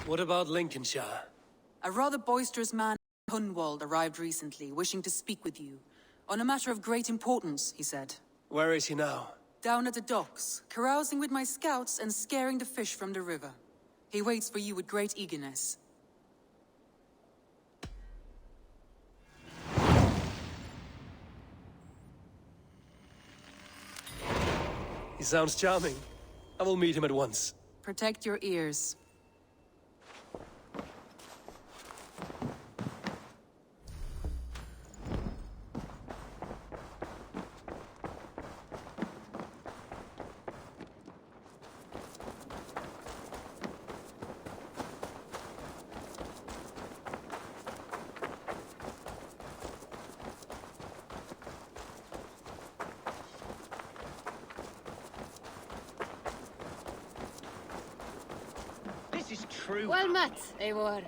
What about Lincolnshire? A rather boisterous man, Hunwald, arrived recently, wishing to speak with you. On a matter of great importance, he said. Where is he now? Down at the docks, carousing with my scouts and scaring the fish from the river. He waits for you with great eagerness. He sounds charming. I will meet him at once. Protect your ears. This is true. Well met, Eivor.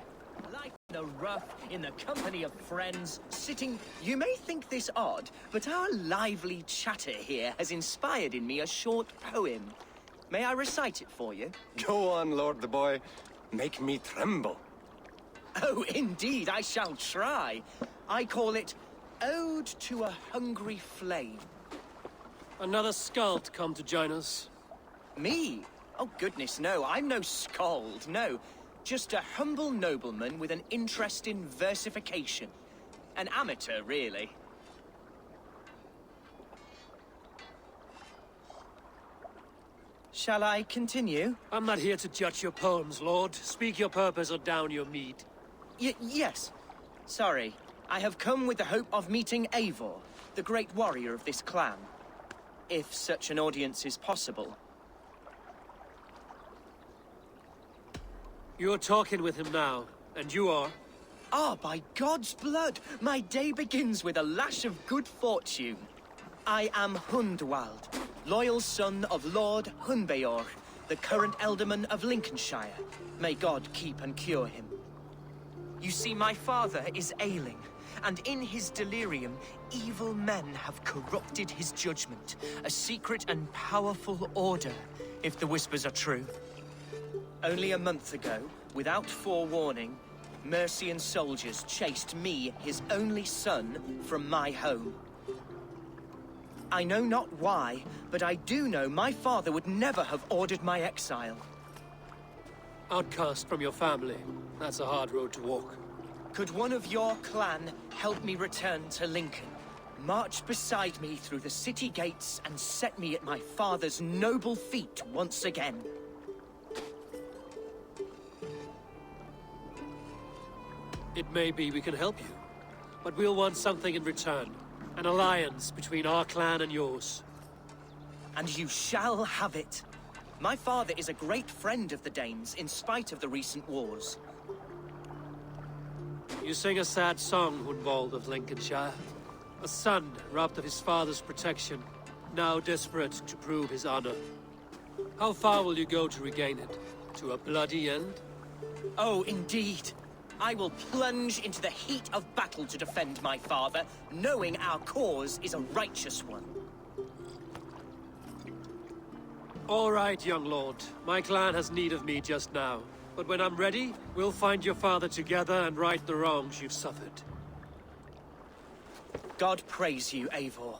Like the rough, in the company of friends, sitting... You may think this odd, but our lively chatter here has inspired in me a short poem. May I recite it for you? Go on, Lord the Boy. Make me tremble. Oh, indeed, I shall try. I call it Ode to a Hungry Flame. Another skald come to join us. Me? Oh, goodness, no. I'm no skald, no. Just a humble nobleman with an interest in versification. An amateur, really. Shall I continue? I'm not here to judge your poems, Lord. Speak your purpose or down your mead. Yes. Sorry. I have come with the hope of meeting Eivor, the great warrior of this clan. If such an audience is possible. You're talking with him now, and you are? Ah, by God's blood! My day begins with a lash of good fortune. I am Hundwald, loyal son of Lord Hunbeor, the current alderman of Lincolnshire. May God keep and cure him. You see, my father is ailing, and in his delirium, evil men have corrupted his judgment. A secret and powerful order, if the whispers are true. Only a month ago, without forewarning, Mercian soldiers chased me, his only son, from my home. I know not why, but I do know my father would never have ordered my exile. Outcast from your family. That's a hard road to walk. Could one of your clan help me return to Lincoln? March beside me through the city gates and set me at my father's noble feet once again. It may be we can help you, but we'll want something in return. An alliance between our clan and yours. And you shall have it. My father is a great friend of the Danes, in spite of the recent wars. You sing a sad song, Hunwald of Lincolnshire. A son robbed of his father's protection, now desperate to prove his honor. How far will you go to regain it? To a bloody end? Oh, indeed. I will plunge into the heat of battle to defend my father, knowing our cause is a righteous one. All right, young lord. My clan has need of me just now. But when I'm ready, we'll find your father together and right the wrongs you've suffered. God praise you, Eivor.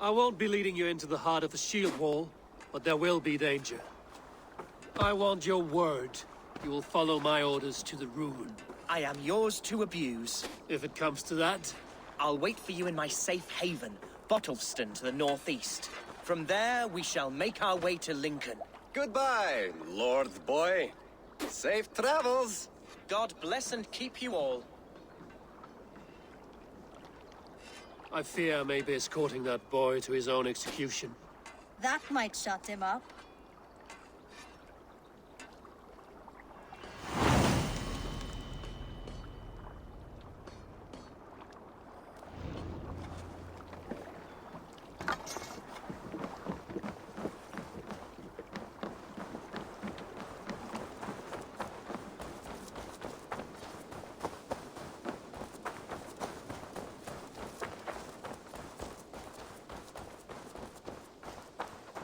I won't be leading you into the heart of the shield wall, but there will be danger. I want your word. You will follow my orders to the ruin. I am yours to abuse. If it comes to that. I'll wait for you in my safe haven, Bottleston to the northeast. From there, we shall make our way to Lincoln. Goodbye, Lord Boy. Safe travels. God bless and keep you all. I fear I may be escorting that boy to his own execution. That might shut him up.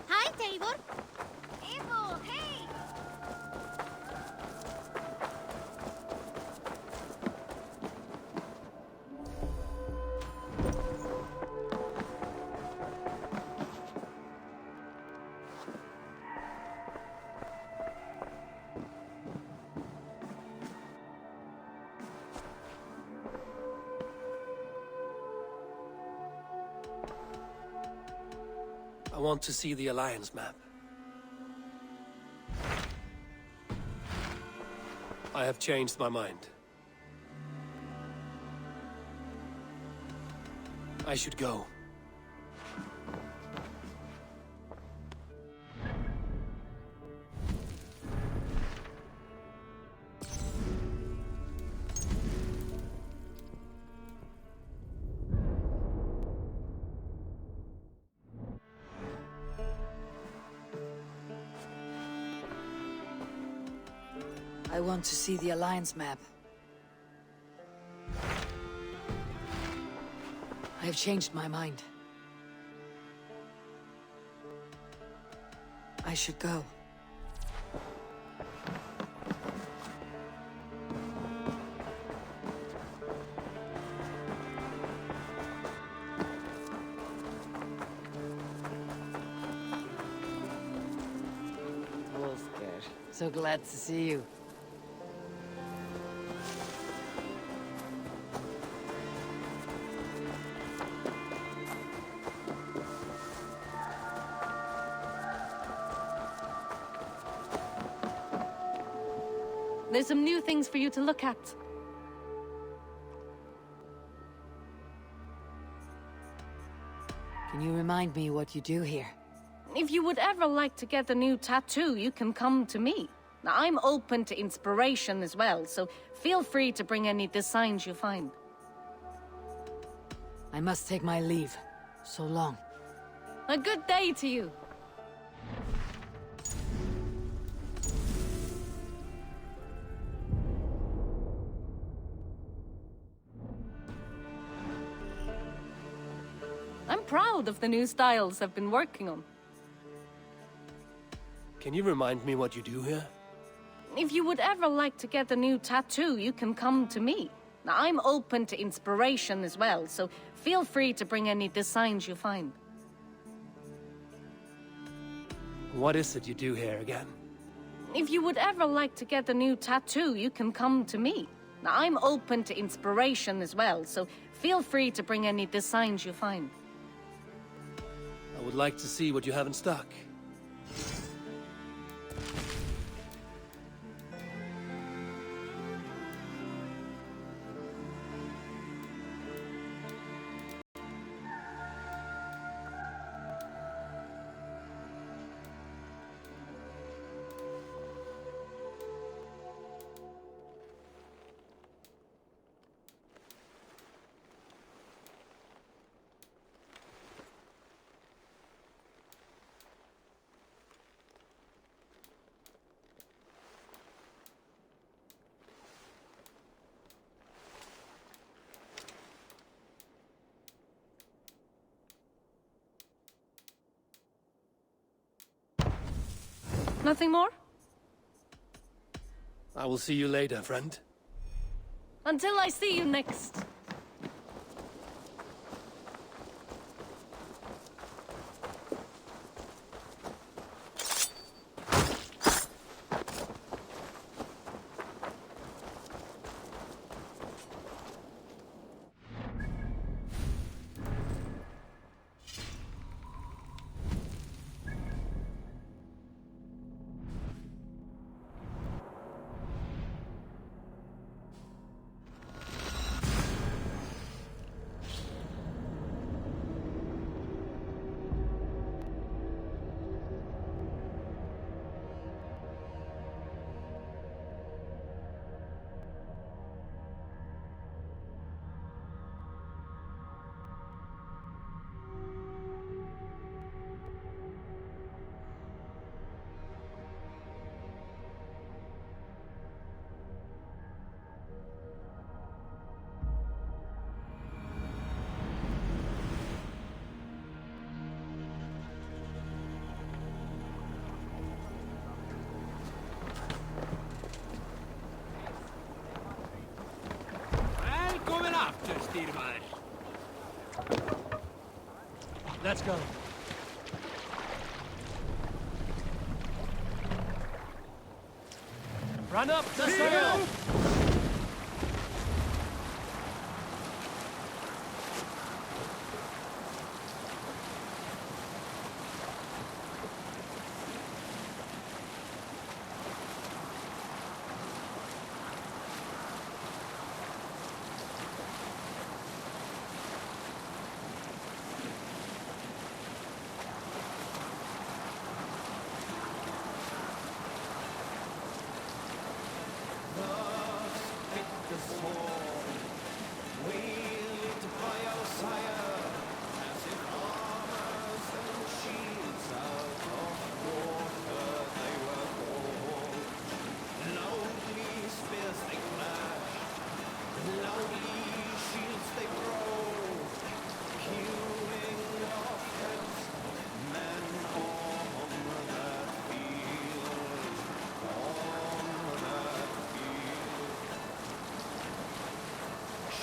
Hi, Eivor. Eivor, hey! want to see the Alliance map. I have changed my mind. I should go. I want to see the Alliance map. I have changed my mind. I should go. Wolfgar, so glad to see you. There's some new things for you to look at. Can you remind me what you do here? If you would ever like to get a new tattoo, you can come to me. Now, I'm open to inspiration as well, so feel free to bring any designs you find. I must take my leave. So long. A good day to you. I'm proud of the new styles I've been working on. Can you remind me what you do here? If you would ever like to get a new tattoo, you can come to me. Now, I'm open to inspiration as well, so feel free to bring any designs you find. What is it you do here again? If you would ever like to get a new tattoo, you can come to me. Now, I'm open to inspiration as well, so feel free to bring any designs you find. I would like to see what you have in stock. Nothing more? I will see you later, friend. Until I see you next. Let's go. Run up the sail!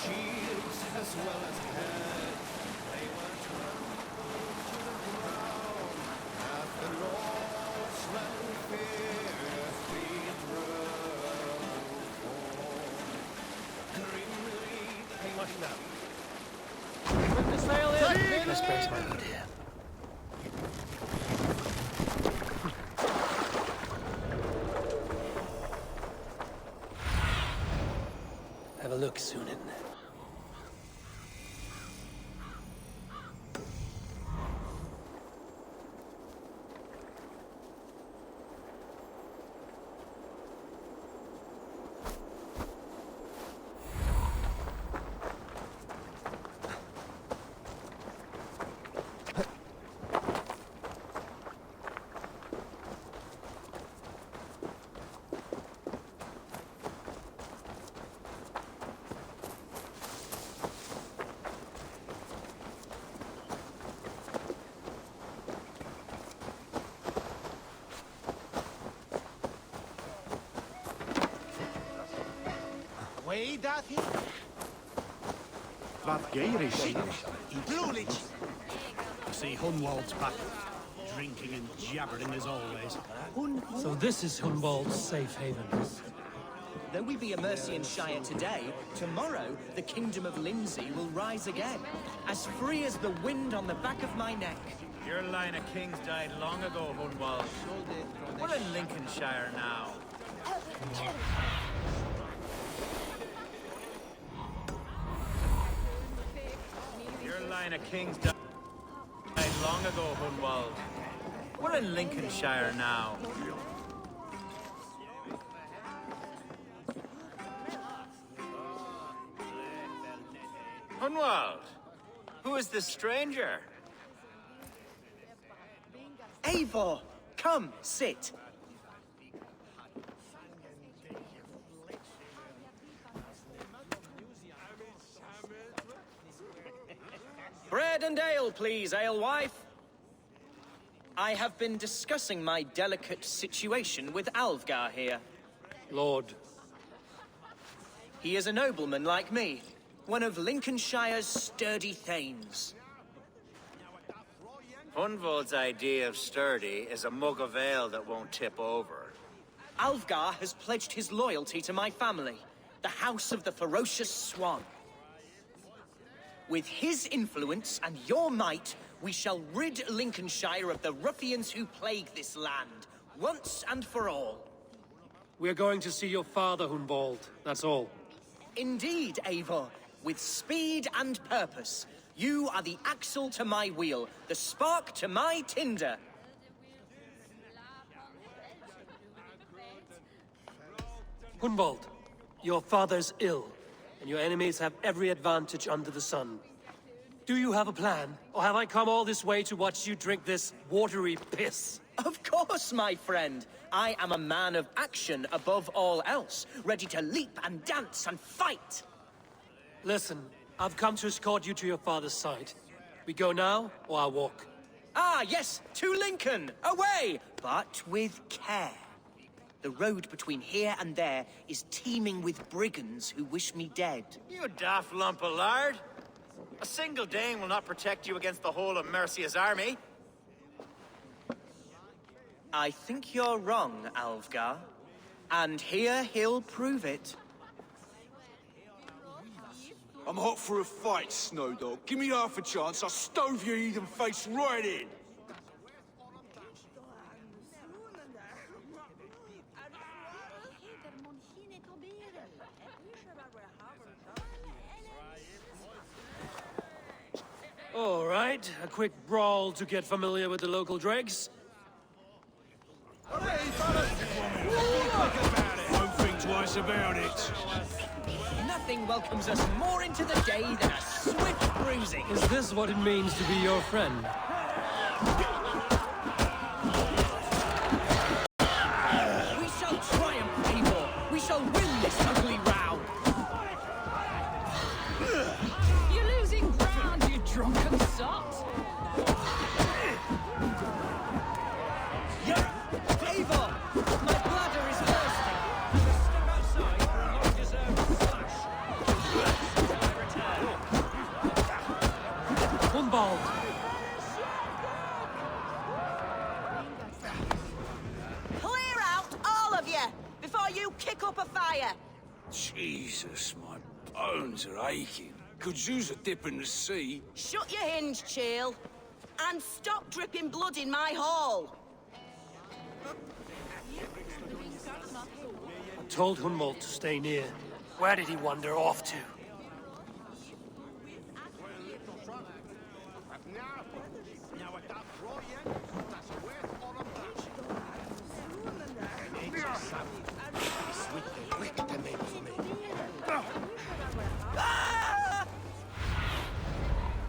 shields as well as head. They were trampled to the ground. At the Lord's land fears we drove. Grimly Pretty much now. Put the sail in! This brings my hood here. Have a look, Sunan. Way that Vad geir is she? I see Hunwald's back, drinking and jabbering as always. So this is Hunwald's safe haven. Though we be a Mercian Shire today, tomorrow the Kingdom of Lindsey will rise again, as free as the wind on the back of my neck. Your line of kings died long ago, Hunwald. We're in Lincolnshire now. Your line of kings died long ago, Hunwald. We're in Lincolnshire now. Hunwald, who is this stranger? Eivor, come, sit. Bread and ale, please, alewife. I have been discussing my delicate situation with Alvgar here. Lord. He is a nobleman like me, one of Lincolnshire's sturdy thanes. Hunwald's idea of sturdy is a mug of ale that won't tip over. Alvgar has pledged his loyalty to my family, the House of the Ferocious Swan. With his influence and your might, we shall rid Lincolnshire of the ruffians who plague this land, once and for all. We're going to see your father, Hunwald. That's all. Indeed, Eivor. With speed and purpose. You are the axle to my wheel, the spark to my tinder. Hunwald, your father's ill, and your enemies have every advantage under the sun. Do you have a plan, or have I come all this way to watch you drink this watery piss? Of course, my friend. I am a man of action above all else, ready to leap and dance and fight. Listen, I've come to escort you to your father's side. We go now, or I walk? Ah, yes, to Lincoln! Away! But with care. The road between here and there is teeming with brigands who wish me dead. You daft lump of lard! A single Dane will not protect you against the whole of Mercia's army. I think you're wrong, Alvgar. And here he'll prove it. I'm hot for a fight, Snowdog. Give me half a chance, I'll stove your heathen face right in. All right, a quick brawl to get familiar with the local dregs. Don't think twice about it. Nothing welcomes us more into the day than a swift bruising. Is this what it means to be your friend? We shall triumph, Eivor. We shall win this ugly row. You're losing ground, you drunken sot! Eivor, my bladder is bursting. Step outside for a long-deserved splash. my bones are aching. Could use a dip in the sea. Shut your hinge, Chill. And stop dripping blood in my hall. I told Hunwald to stay near. Where did he wander off to?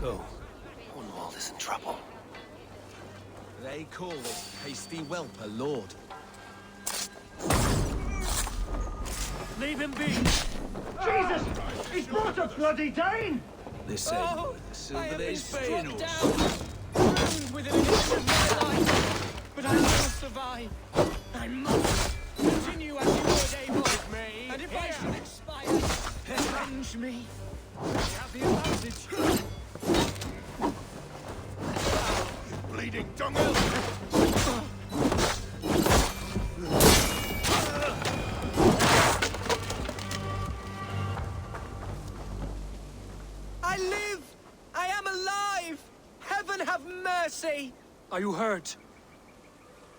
Go. Hunwald is in trouble. They call this hasty whelp a lord. Leave him be! Jesus! He's brought a bloody Dane! Listen, I Silver have been Days struck fatal. down, burned within an inch of my life, but I will survive. I must continue as you would, Eivor. And if I should expire, avenge me. I have the advantage. Bleeding dunghill! I live! I am alive! Heaven have mercy! Are you hurt?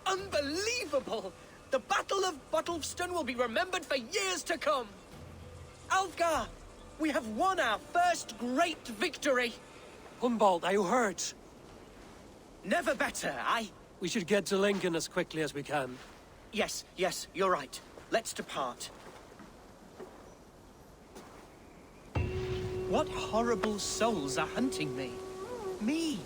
Unbelievable! The Battle of Bottlefston will be remembered for years to come! Alfgar! We have won our first great victory! Hunwald, are you hurt? Never better, We should get to Lincoln as quickly as we can. Yes, you're right. Let's depart. What horrible souls are hunting me? Me,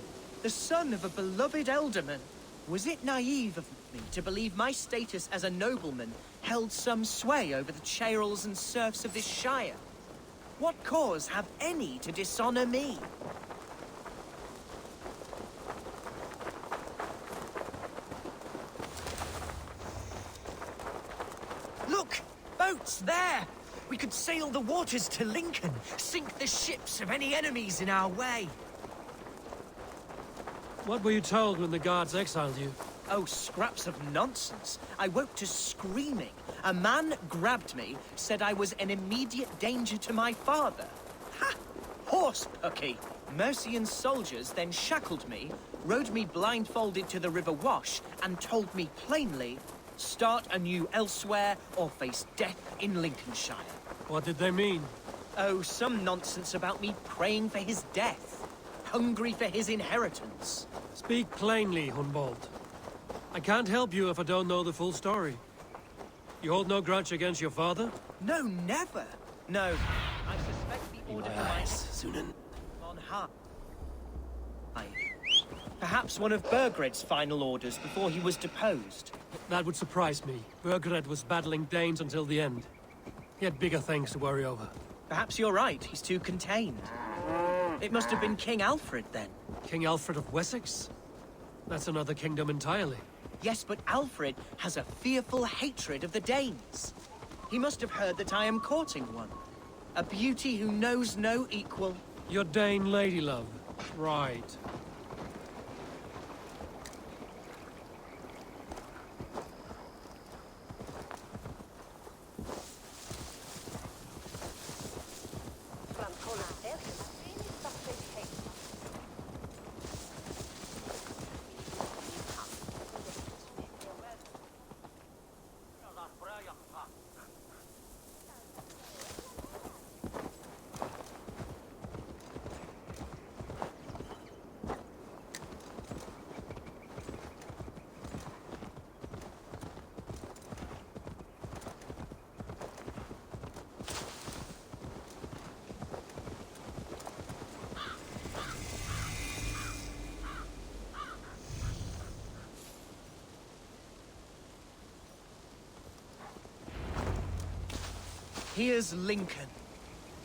the son of a beloved elderman. Was it naive of me to believe my status as a nobleman held some sway over the chairels and serfs of this shire? What cause have any to dishonor me? Look! Boats there! We could sail the waters to Lincoln, sink the ships of any enemies in our way. What were you told when the guards exiled you? Oh, scraps of nonsense. I woke to screaming. A man grabbed me, said I was an immediate danger to my father. Ha! Horse pucky! Mercian soldiers then shackled me, rode me blindfolded to the River Wash, and told me plainly, start anew elsewhere or face death in Lincolnshire. What did they mean? Oh, some nonsense about me praying for his death. Hungry for his inheritance. Speak plainly, Hunwald. I can't help you if I don't know the full story. You hold no grudge against your father? No, never. No. I suspect the order for my Sunan. on high. Perhaps one of Burgred's final orders before he was deposed. That would surprise me. Burgred was battling Danes until the end. He had bigger things to worry over. Perhaps you're right. He's too contained. It must have been King Alfred, then. King Alfred of Wessex? That's another kingdom entirely. Yes, but Alfred has a fearful hatred of the Danes. He must have heard that I am courting one. A beauty who knows no equal. Your Dane lady love. Right. Here's Lincoln,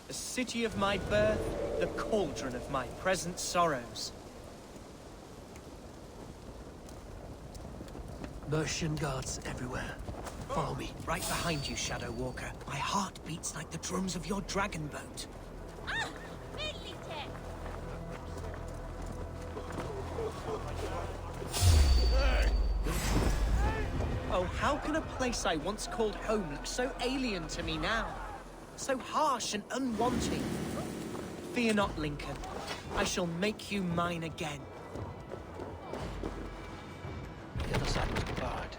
the city of my birth, the cauldron of my present sorrows. Mercian guards everywhere. Follow me. Right behind you, Shadow Walker. My heart beats like the drums of your dragon boat. Oh, how can a place I once called home look so alien to me now? so harsh and unwanting. Fear not, Lincoln. I shall make you mine again. The other side was barred.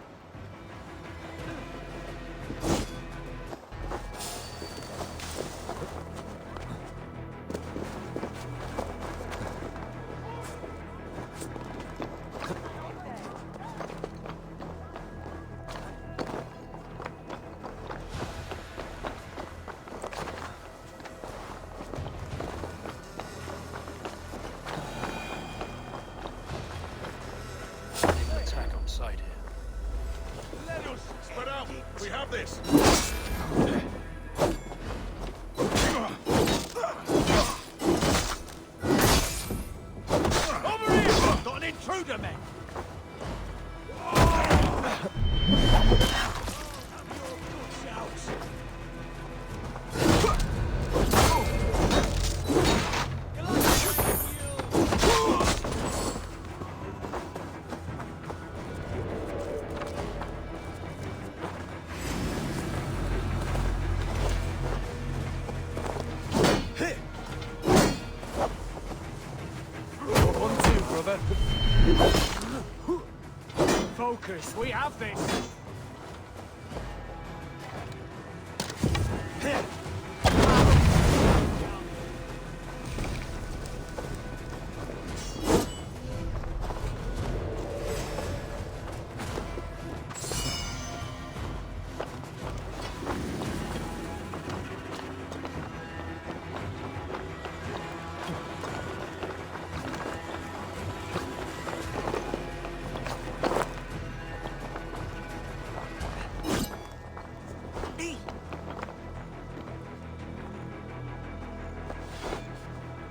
Attack on sight here. Let us spread out. We have this. Over here! Got an intruder, man. Focus, we have this!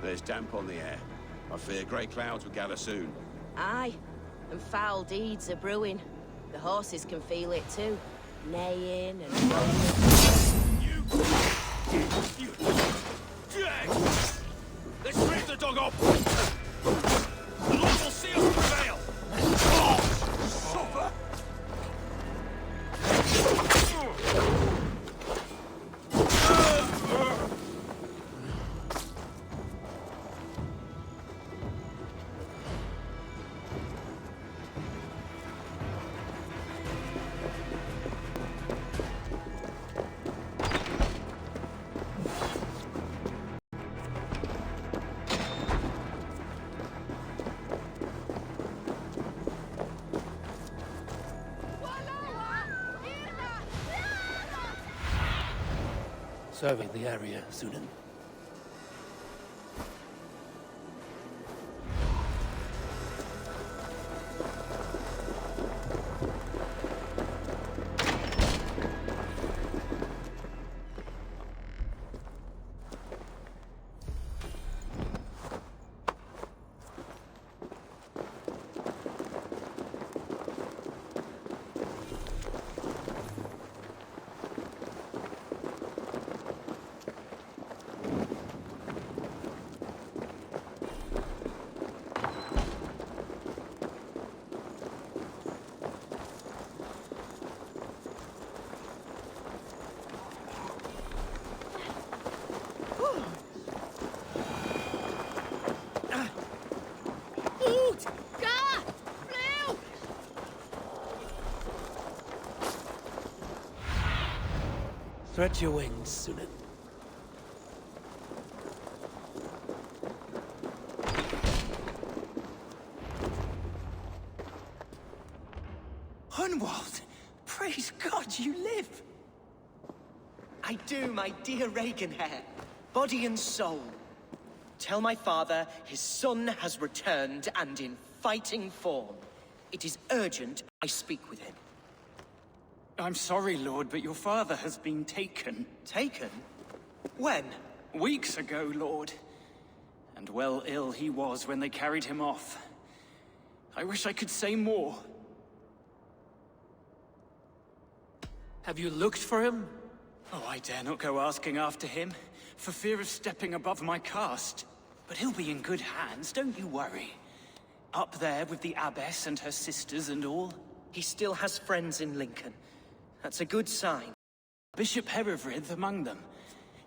There's damp on the air. I fear grey clouds will gather soon. Aye, and foul deeds are brewing. The horses can feel it too. Neighing and rolling. You jag! Let's strip the dog off! The Lord will see us prevail! Suffer! Survey the area, Sunan. Spread your wings, Sunan. Hunwald! Praise God you live! I do, my dear Regenhair. Body and soul. Tell my father his son has returned and in fighting form. It is urgent I speak with him. I'm sorry, Lord, but your father has been taken. Taken? When? Weeks ago, Lord. And well ill he was when they carried him off. I wish I could say more. Have you looked for him? Oh, I dare not go asking after him, for fear of stepping above my caste. But he'll be in good hands, don't you worry. Up there with the abbess and her sisters and all. He still has friends in Lincoln. That's a good sign. Bishop Herefrith among them.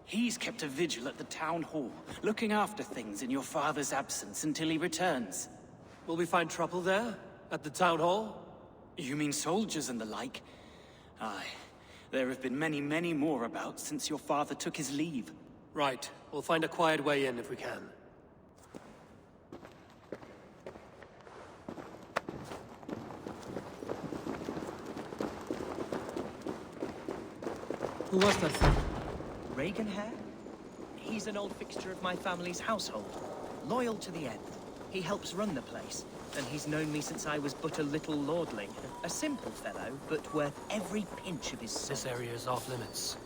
He's kept a vigil at the town hall, looking after things in your father's absence until he returns. Will we find trouble there? At the town hall? You mean soldiers and the like? Aye. There have been many, many more about since your father took his leave. Right. We'll find a quiet way in if we can. Who was that thing? Reagan Hare? He's an old fixture of my family's household. Loyal to the end. He helps run the place, and he's known me since I was but a little lordling. A simple fellow, but worth every pinch of his soul. This area is off limits.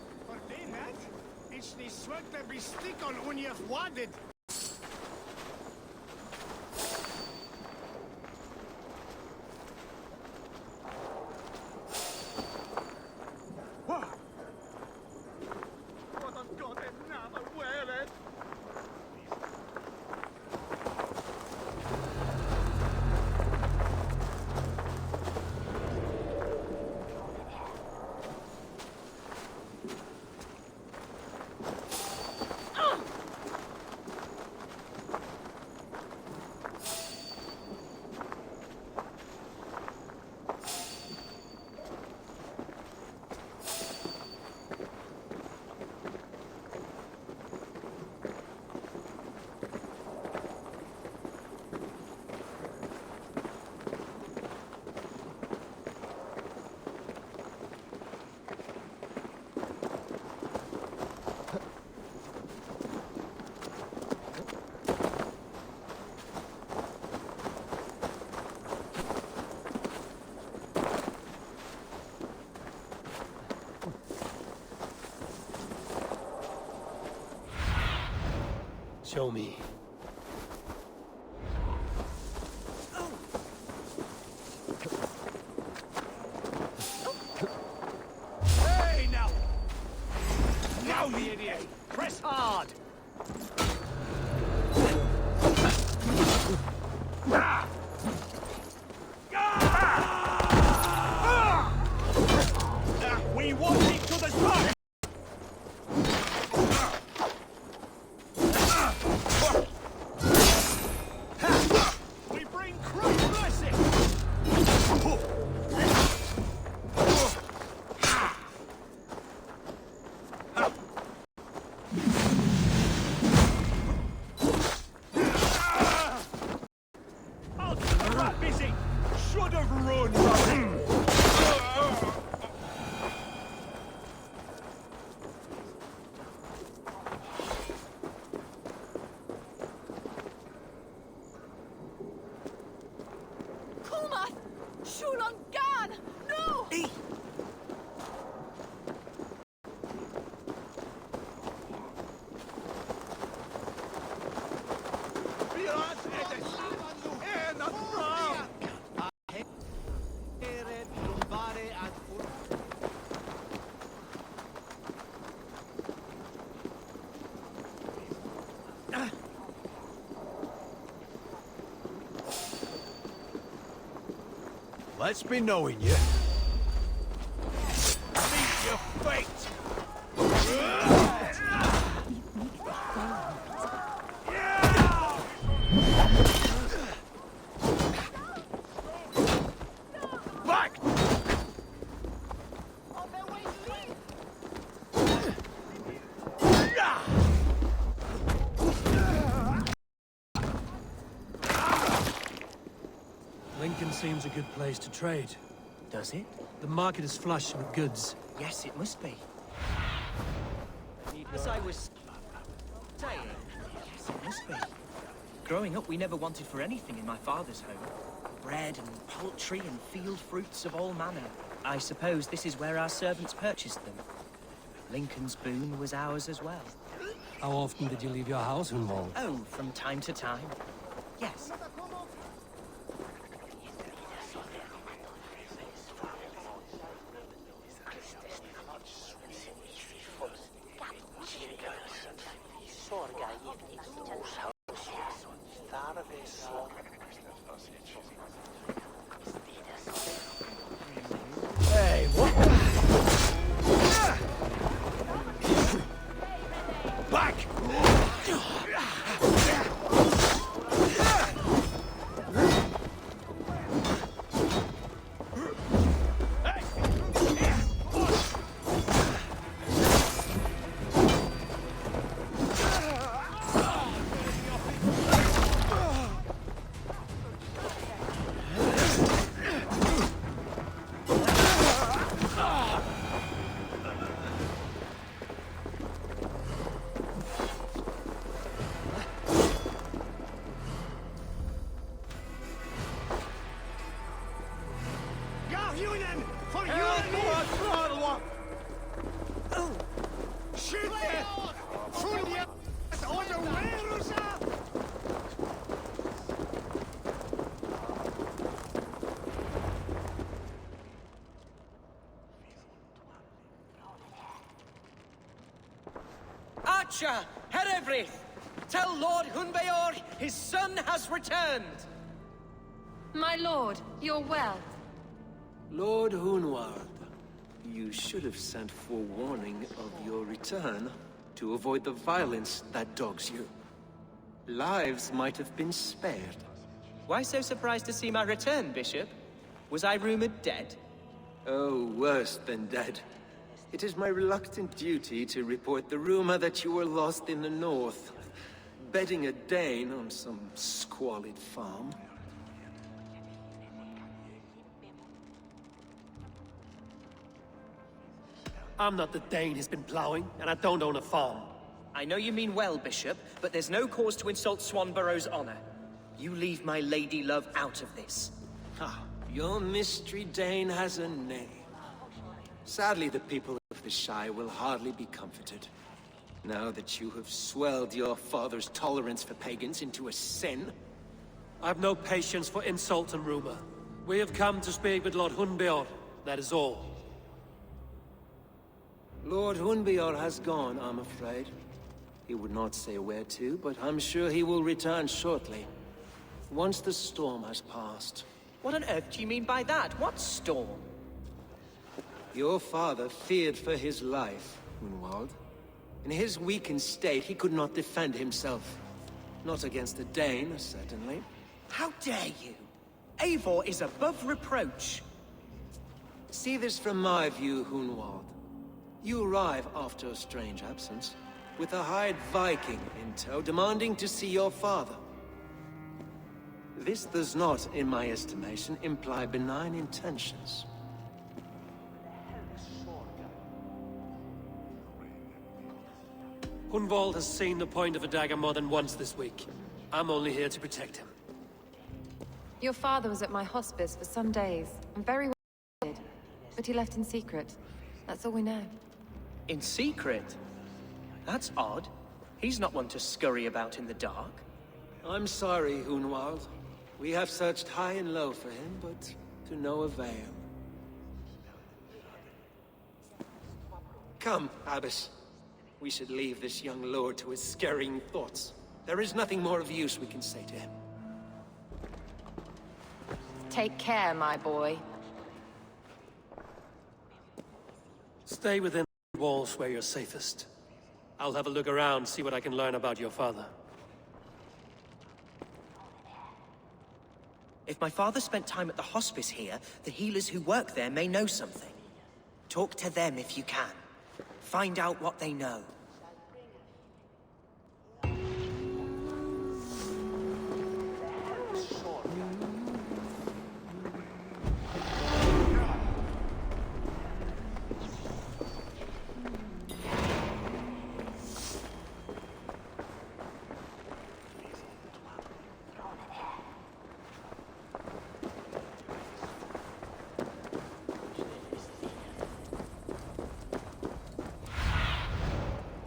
Show me. Hey, now! Now, you idiot! Press hard! We want it to the side! We bring Christ's blessing! Right busy! Should have run! Kumat! Shulon Gan! No! Let's be knowing you. Meet your fate! Back! Lincoln seems a good place to trade. Does it? The market is flush with goods. Yes, it must be. As I was saying, yes, it must be. Growing up, we never wanted for anything in my father's home. Bread and poultry and field fruits of all manner. I suppose this is where our servants purchased them. Lincoln's boon was ours as well. How often did you leave your house, Hunwald? Oh, from time to time. Yes. Hey, what? Archer, Herevri, tell Lord Hunbeor his son has returned. My lord, you're well. Lord Hunwald, you should have sent forewarning of your return to avoid the violence that dogs you. Lives might have been spared. Why so surprised to see my return, Bishop? Was I rumored dead? Oh, worse than dead. It is my reluctant duty to report the rumor that you were lost in the north, bedding a Dane on some squalid farm. I'm not the Dane he's been plowing, and I don't own a farm. I know you mean well, Bishop, but there's no cause to insult Swanborough's honor. You leave my lady love out of this. Ah, your mystery Dane has a name. Sadly, the people of the Shire will hardly be comforted. Now that you have swelled your father's tolerance for pagans into a sin. I've no patience for insult and rumor. We have come to speak with Lord Hunbeor, that is all. Lord Hunbeor has gone, I'm afraid. He would not say where to, but I'm sure he will return shortly. Once the storm has passed. What on earth do you mean by that? What storm? Your father feared for his life, Hunwald. In his weakened state, he could not defend himself. Not against a Dane, certainly. How dare you? Eivor is above reproach. See this from my view, Hunwald. You arrive after a strange absence, with a hired Viking in tow, demanding to see your father. This does not, in my estimation, imply benign intentions. Hunwald has seen the point of a dagger more than once this week. I'm only here to protect him. Your father was at my hospice for some days, and very well, but he left in secret. That's all we know. In secret? That's odd. He's not one to scurry about in the dark. I'm sorry, Hunwald. We have searched high and low for him, but to no avail. Come, Abbess. We should leave this young lord to his scurrying thoughts. There is nothing more of use we can say to him. Take care, my boy. Stay within the walls where you're safest. I'll have a look around, see what I can learn about your father. If my father spent time at the hospice here, the healers who work there may know something. Talk to them if you can. Find out what they know.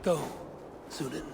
Go, Sunan.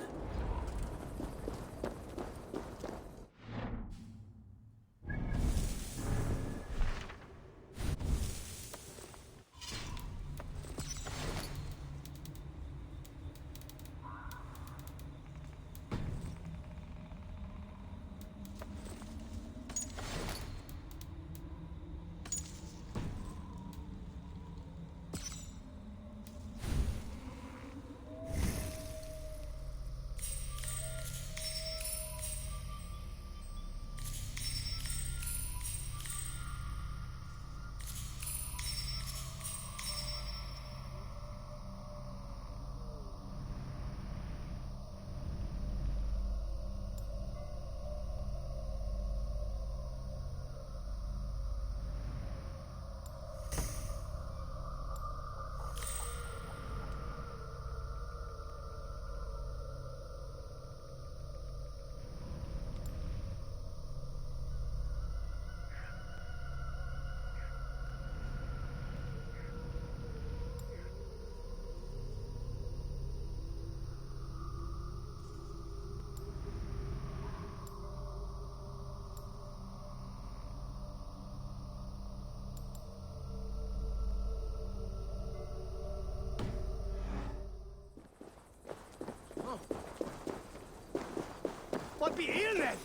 be illness.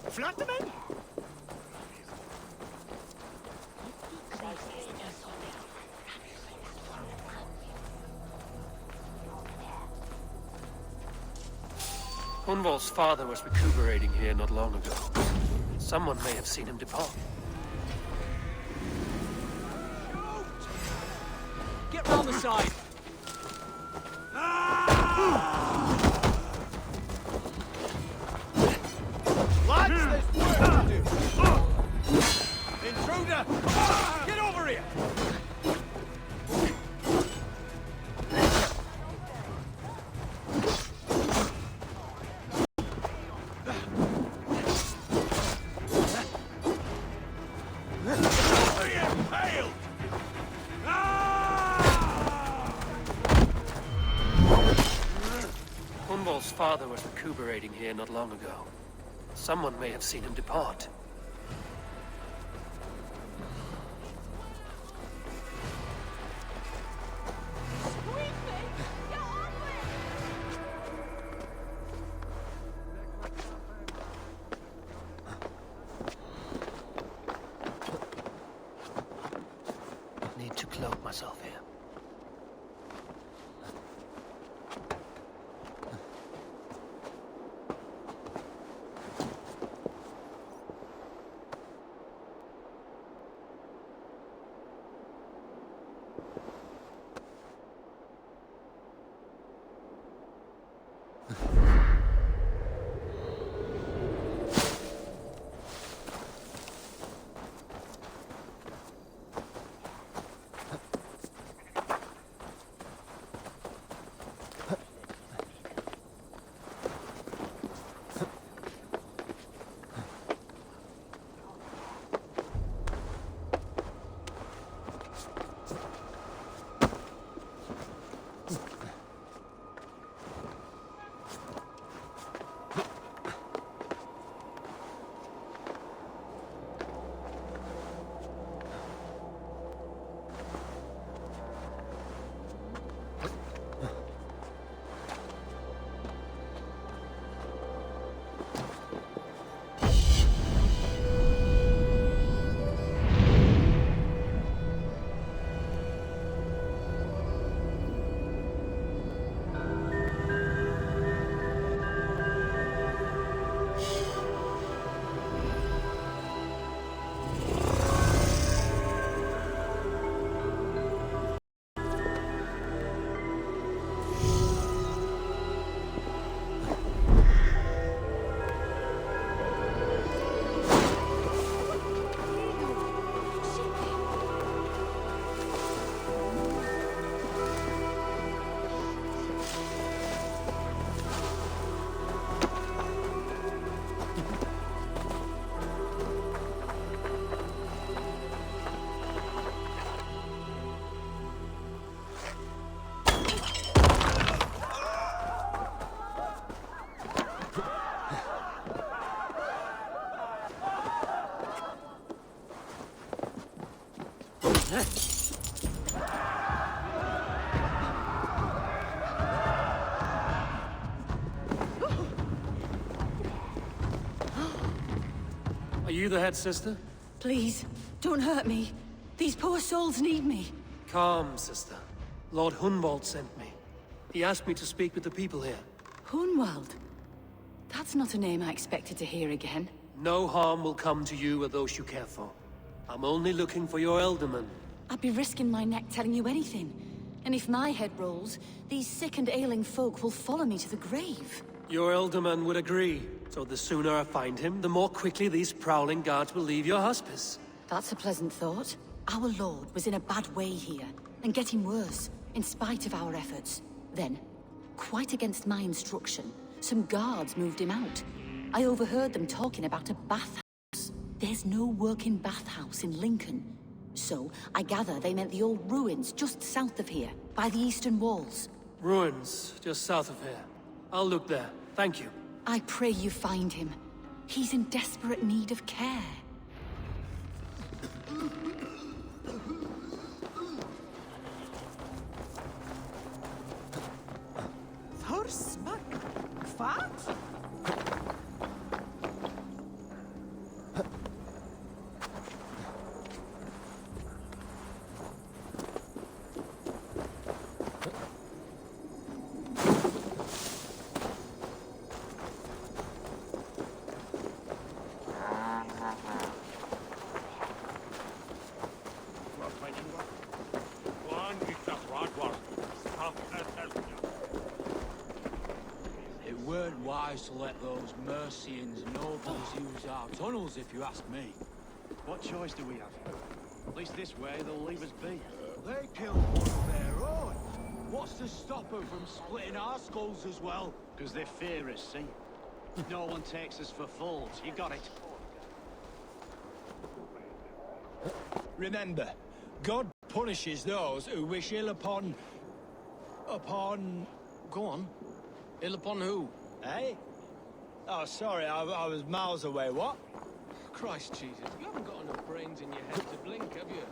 Flatterman? Hunwald's father was recuperating here not long ago. Someone may have seen him depart. Get round the side! Lads, there's work to do! Intruder! Get over here! Hunwald's father was recuperating here not long ago. Someone may have seen him depart. Need to cloak myself here. Are you the head sister? Please, don't hurt me. These poor souls need me. Calm, sister. Lord Hunwald sent me. He asked me to speak with the people here. Hunwald? That's not a name I expected to hear again. No harm will come to you or those you care for. I'm only looking for your elderman. I'd be risking my neck telling you anything. And if my head rolls, these sick and ailing folk will follow me to the grave. Your elderman would agree. So the sooner I find him, the more quickly these prowling guards will leave your hospice. That's a pleasant thought. Our lord was in a bad way here, and getting worse, in spite of our efforts. Then, quite against my instruction, some guards moved him out. I overheard them talking about a bathhouse. There's no working bathhouse in Lincoln. So, I gather they meant the old ruins just south of here, by the eastern walls. Ruins, just south of here. I'll look there. Thank you. I pray you find him. He's in desperate need of care. weren't wise to let those Mercians nobles use our tunnels, if you ask me. What choice do we have? At least this way they'll leave us be. They killed one of their own. What's to stop them from splitting our skulls as well? Because they fear us, see? No one takes us for fools. You got it. Remember, God punishes those who wish ill upon... Go on. Ill upon who? Eh? Oh, sorry, I was miles away. What? Christ Jesus, you haven't got enough brains in your head to blink, have you?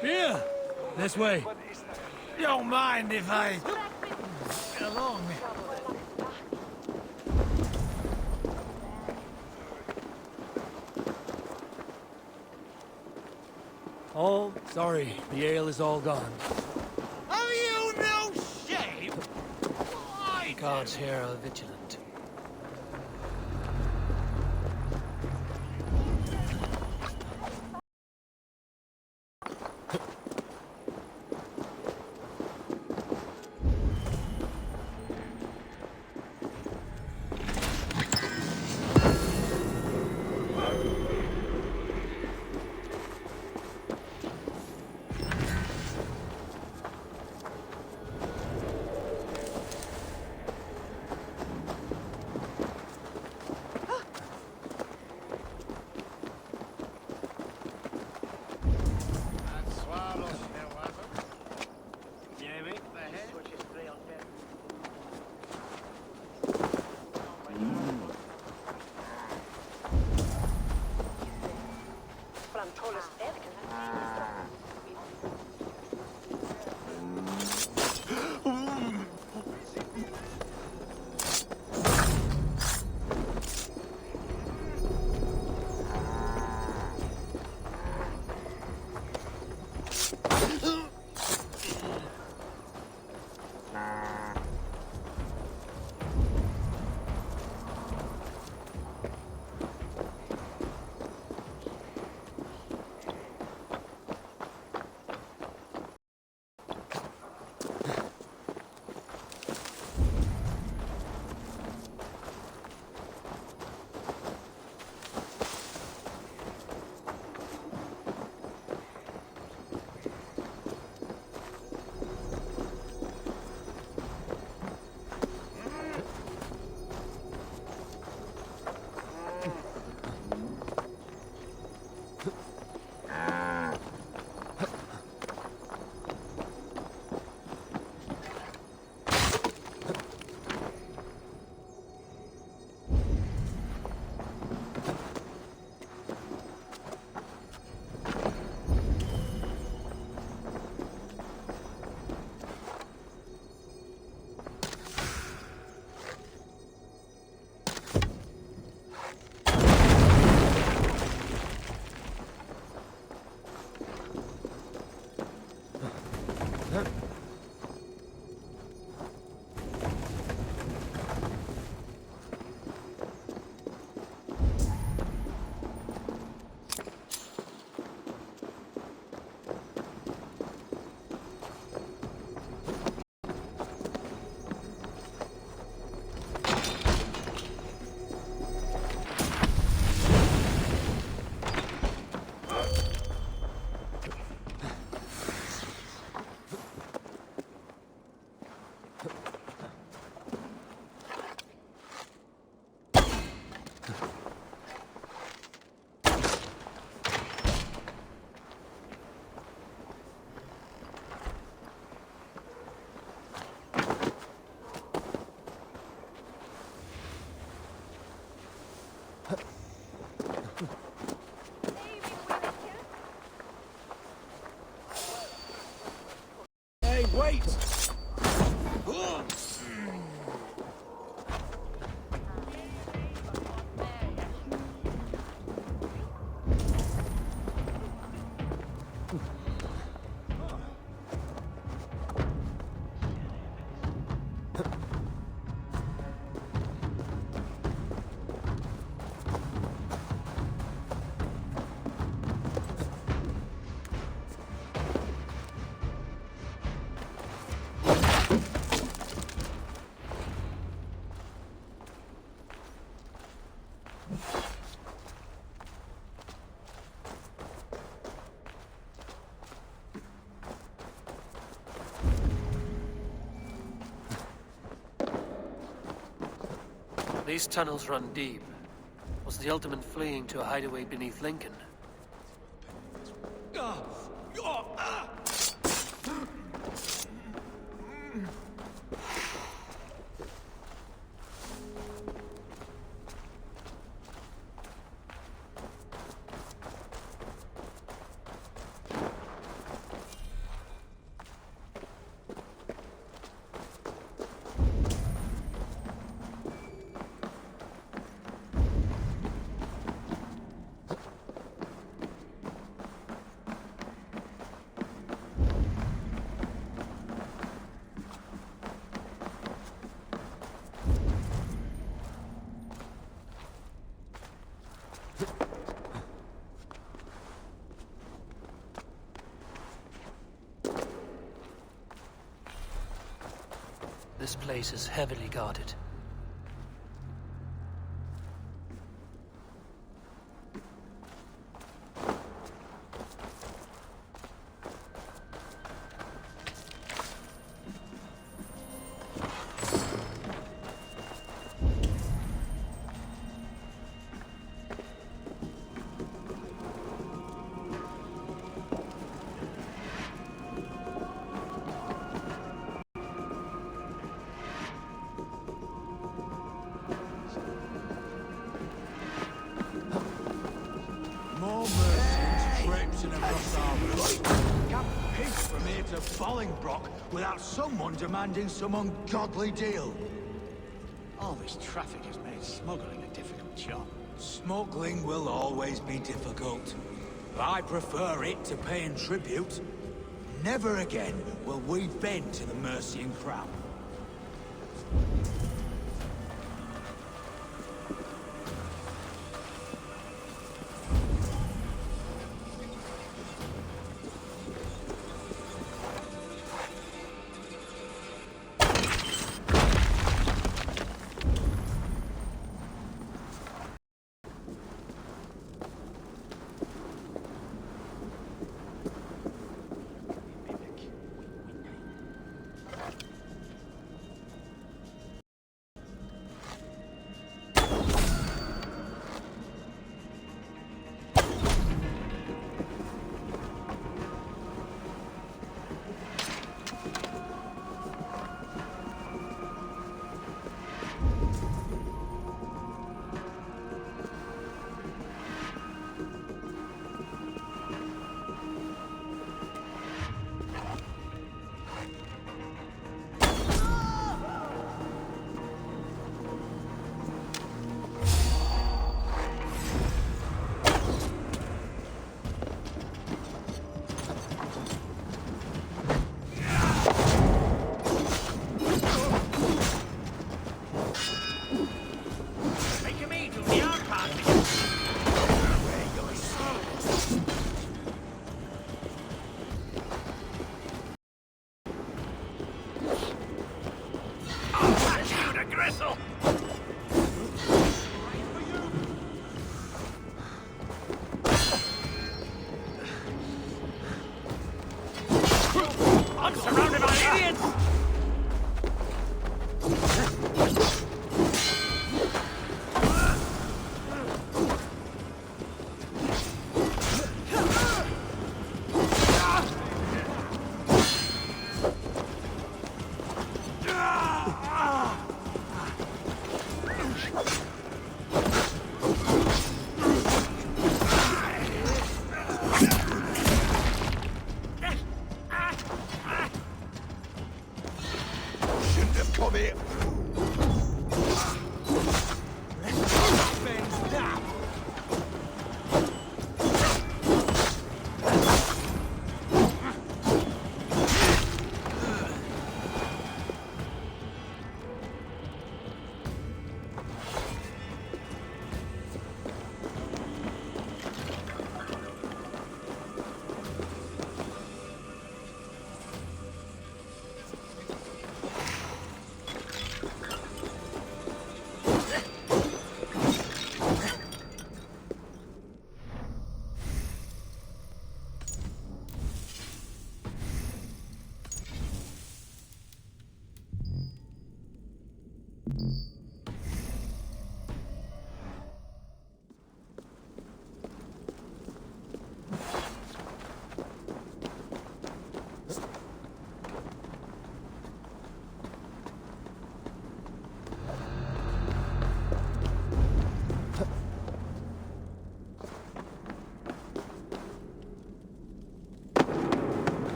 Here! This way. Don't mind if I... along. Oh, sorry. The ale is all gone. Have you no shame? The guards here are vigilant. Hey, wait! These tunnels run deep. Was the ultimate fleeing to a hideaway beneath Lincoln? This place is heavily guarded. Without someone demanding some ungodly deal. All this traffic has made smuggling a difficult job. Smuggling will always be difficult. I prefer it to paying tribute. Never again will we bend to the Mercian crown. I'm surrounded by idiots!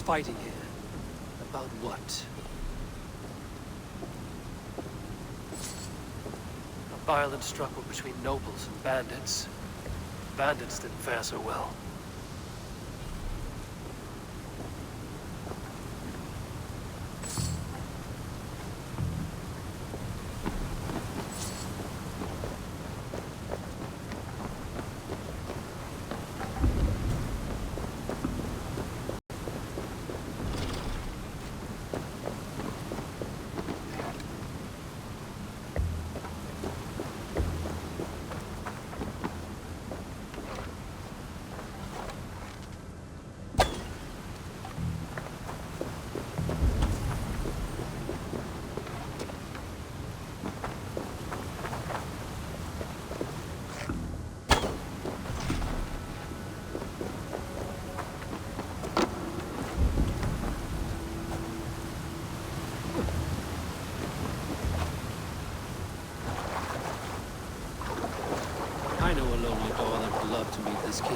fighting here. About what? A violent struggle between nobles and bandits. Bandits didn't fare so well. I know a lonely door that would love to meet this key.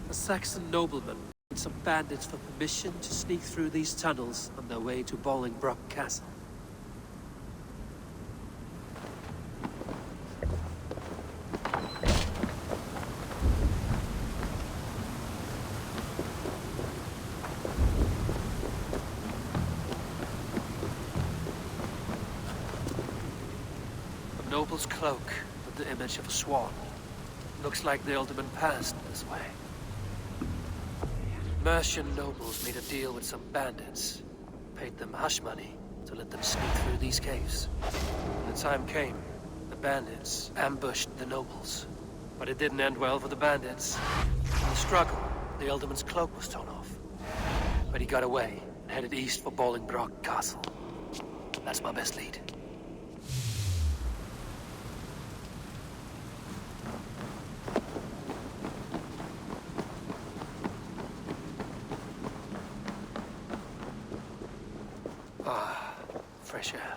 A Saxon nobleman and some bandits for permission to sneak through these tunnels on their way to Bolingbroke Castle. A noble's cloak with the image of a swan. Looks like the alderman passed this way. Mercian nobles made a deal with some bandits, paid them hush money to let them sneak through these caves. When the time came, the bandits ambushed the nobles. But it didn't end well for the bandits. In the struggle, the alderman's cloak was torn off. But he got away and headed east for Bolingbroke Castle. That's my best lead. Ah, fresh air.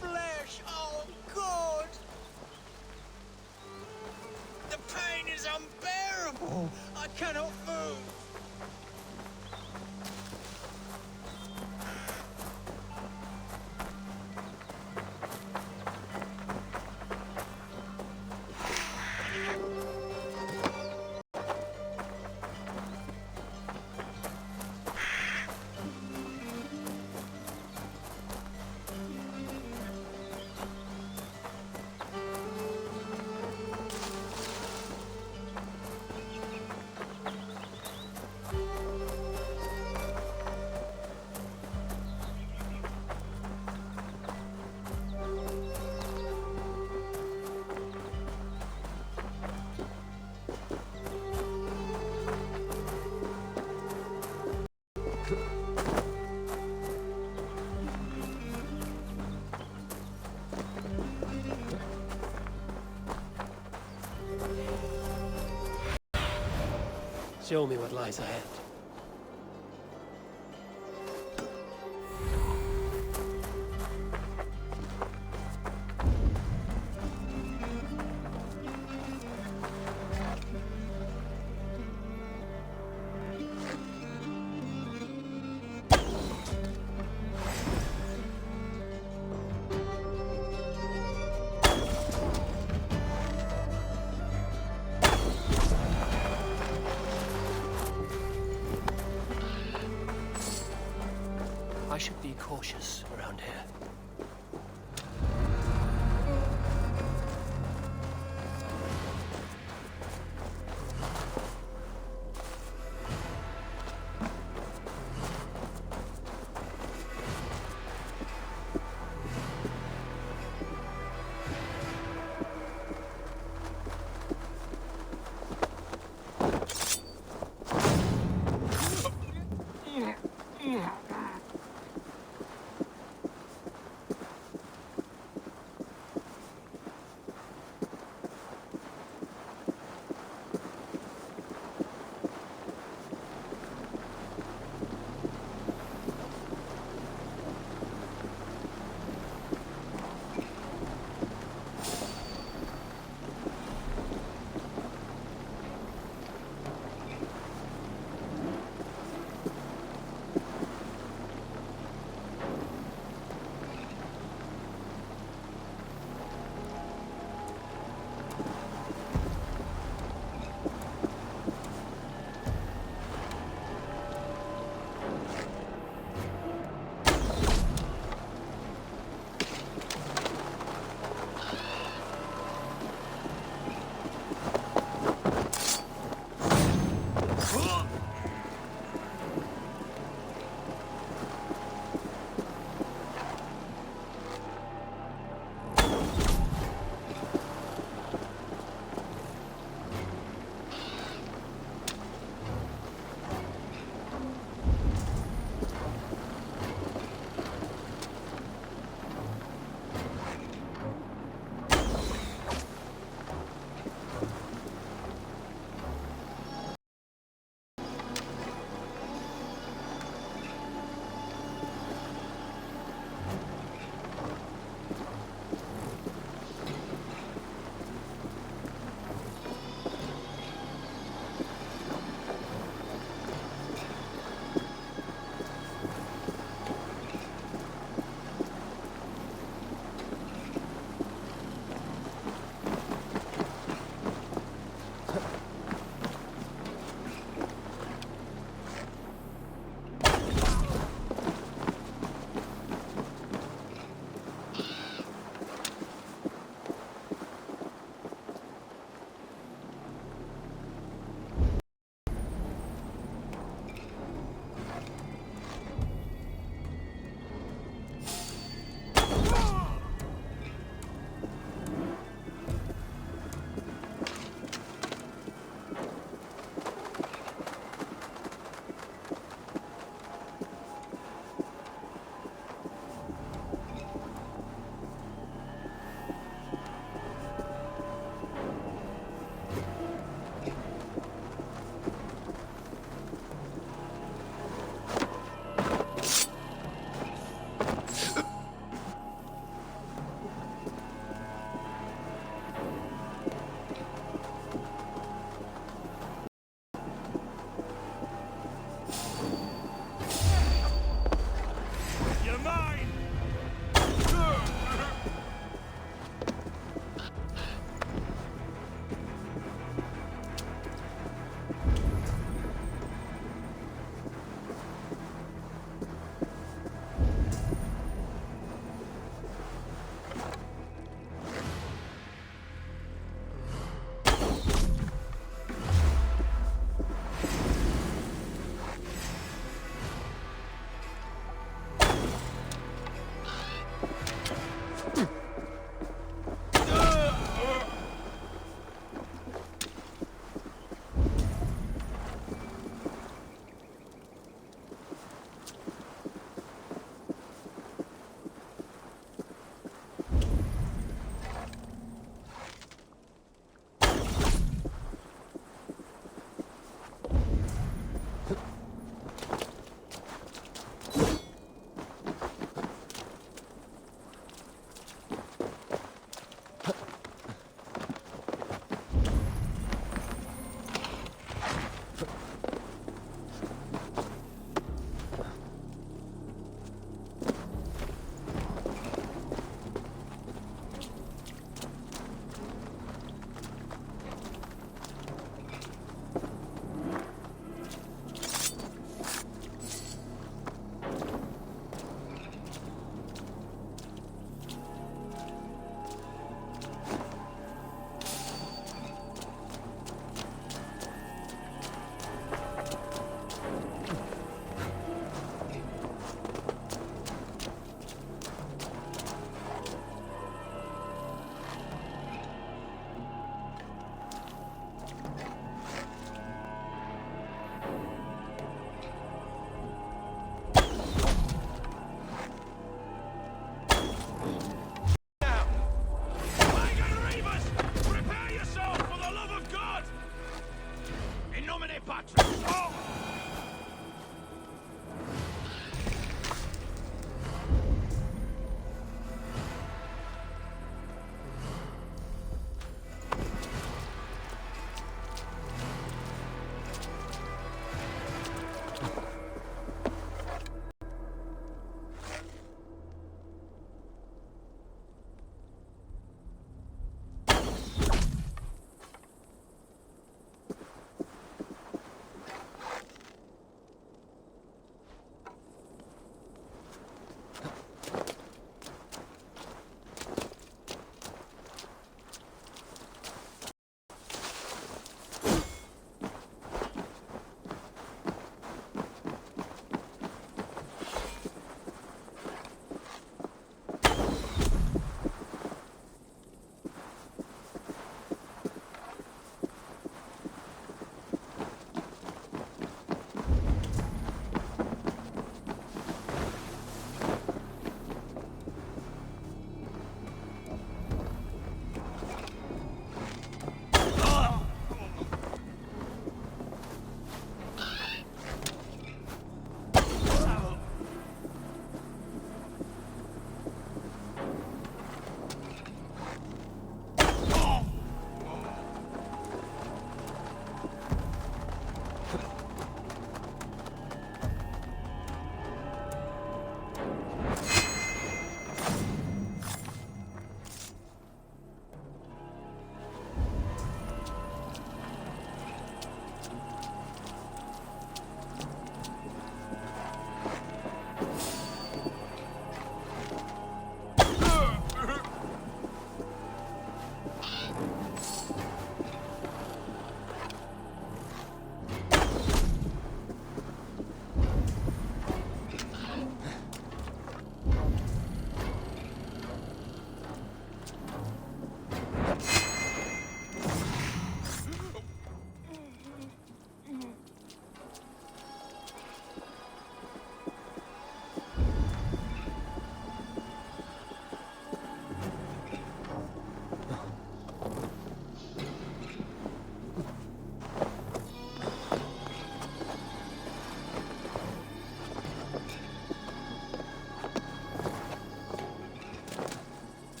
Flesh, oh God! The pain is unbearable. I cannot move. Show me what lies ahead. cautious around here.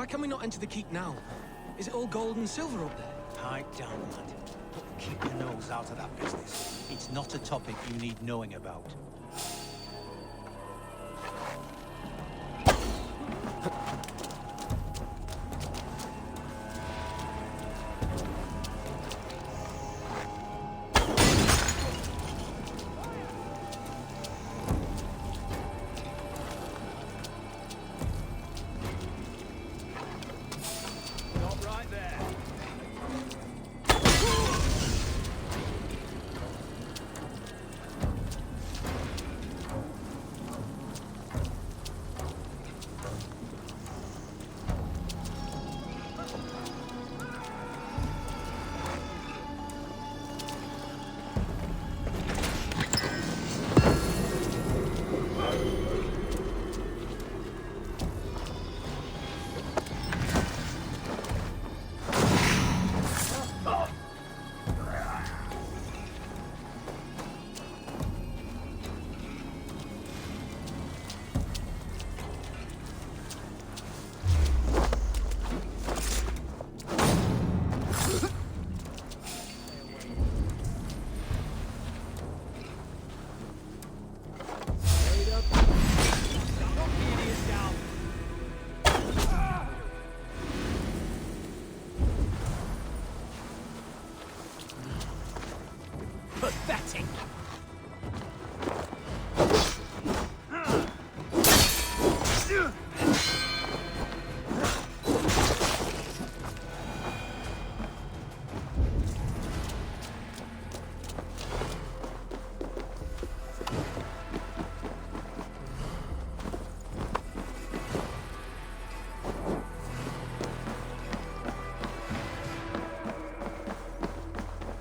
can we not enter the keep now? Is it all gold and silver up there? Pipe down, lad. Keep your nose out of that business. It's not a topic you need knowing about. Pathetic!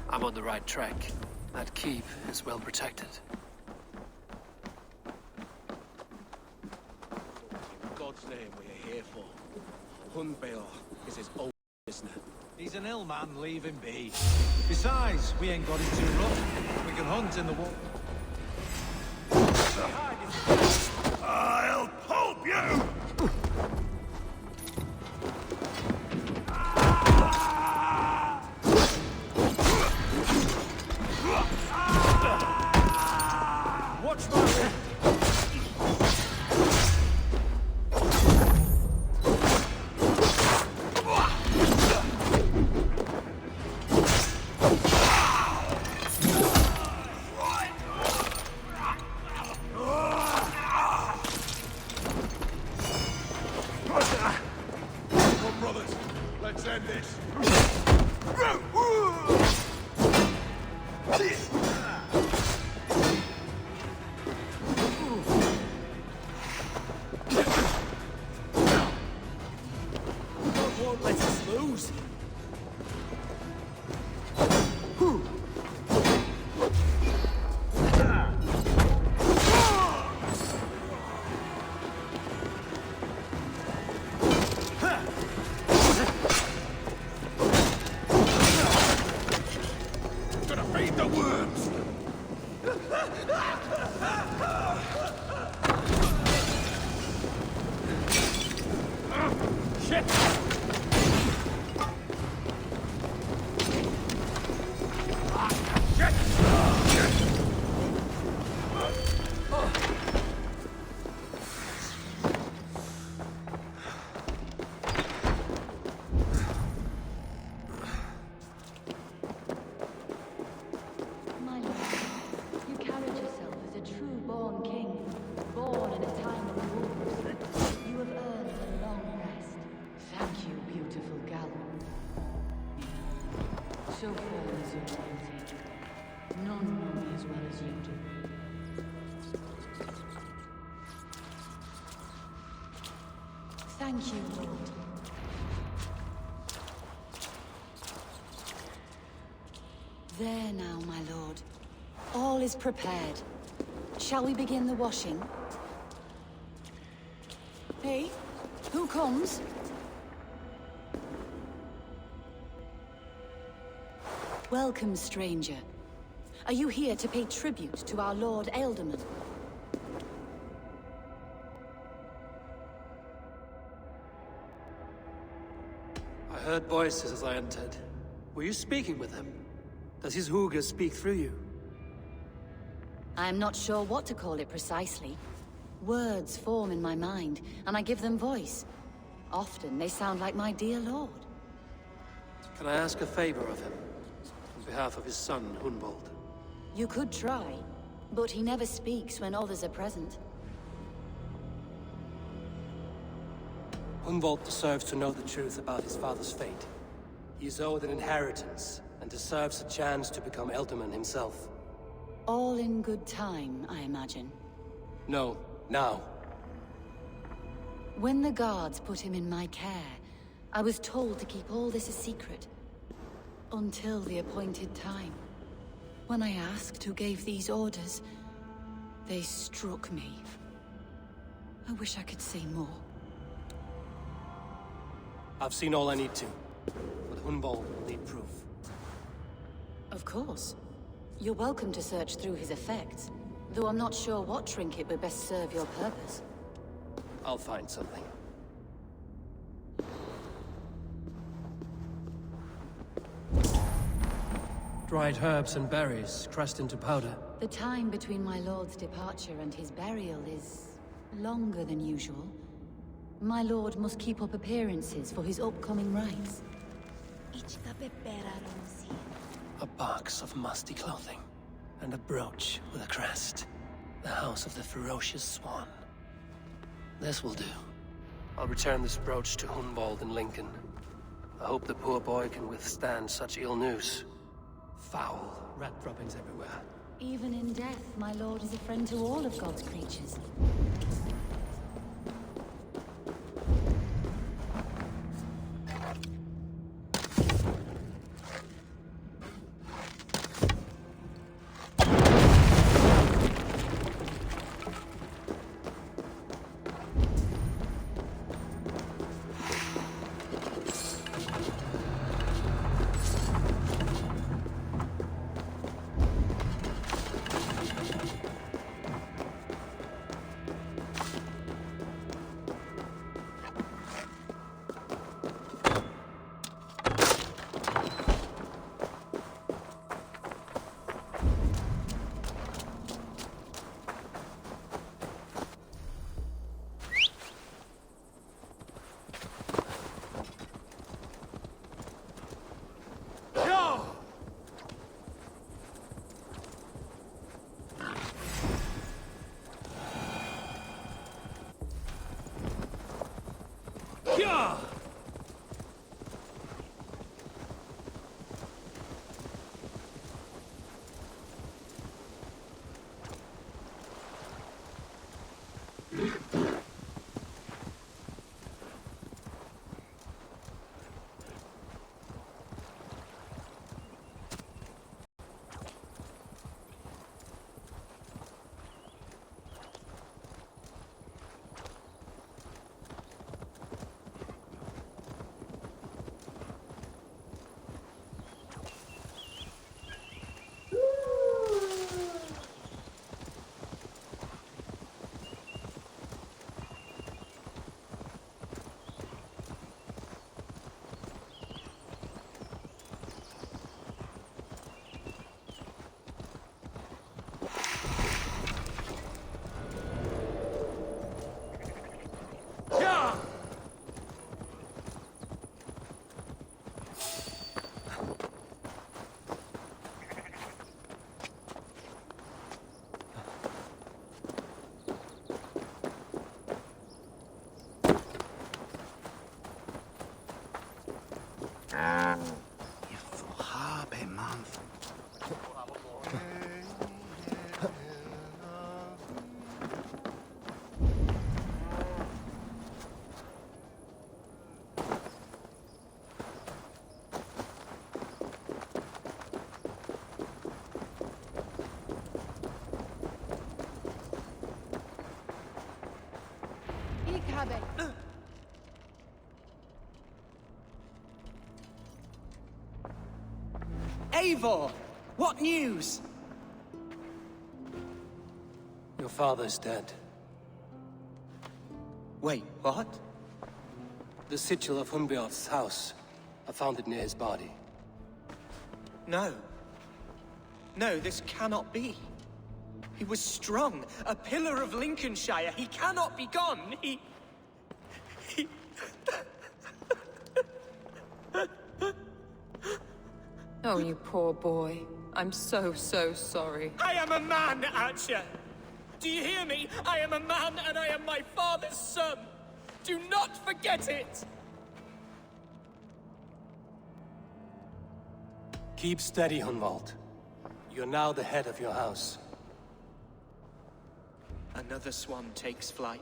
I'm on the right track. That keep is well protected. In God's name, we're here for. Hunbeor is his old prisoner. He's an ill man, leave him be. Besides, we ain't got it too rough. We can hunt in the woods. I'll pulp you! Watch my... Come, brothers, let's end this. God won't let us lose. Gonna feed the worms! Shit! My lord, you carried yourself as a true-born king, born in a time of wars. You have earned a long rest. Thank you, beautiful gal. So full is your loyalty. None know me as well as you do. Thank you, Lord. There now, my lord. All is prepared. Shall we begin the washing? Hey, who comes? Welcome, stranger. Are you here to pay tribute to our Lord Ealdorman? heard voices as I entered. Were you speaking with him? Does his hooga speak through you? I'm not sure what to call it precisely. Words form in my mind, and I give them voice. Often they sound like my dear lord. Can I ask a favor of him? On behalf of his son, Hunwald. You could try, but he never speaks when others are present. Hunwald deserves to know the truth about his father's fate. He is owed an inheritance, and deserves a chance to become Elderman himself. All in good time, I imagine. No, now. When the guards put him in my care, I was told to keep all this a secret. Until the appointed time. When I asked who gave these orders, they struck me. I wish I could say more. I've seen all I need to, but Hunwald will need proof. Of course. You're welcome to search through his effects, though I'm not sure what trinket would best serve your purpose. I'll find something. Dried herbs and berries, crushed into powder. The time between my lord's departure and his burial is longer than usual. My lord must keep up appearances for his upcoming rites. A box of musty clothing, and a brooch with a crest. The house of the ferocious swan. This will do. I'll return this brooch to Hunwald in Lincoln. I hope the poor boy can withstand such ill news. Foul, rat droppings everywhere. Even in death, my lord is a friend to all of God's creatures. Eivor! What news? Your father's dead. Wait, what? The sigil of Hunbeorth's house. I found it near his body. No. No, this cannot be. He was strong, a pillar of Lincolnshire. He cannot be gone. He... Oh, you poor boy. I'm so sorry. I am a man, Archer! Do you hear me? I am a man and I am my father's son! Do not forget it! Keep steady, Hunwald. You're now the head of your house. Another swan takes flight.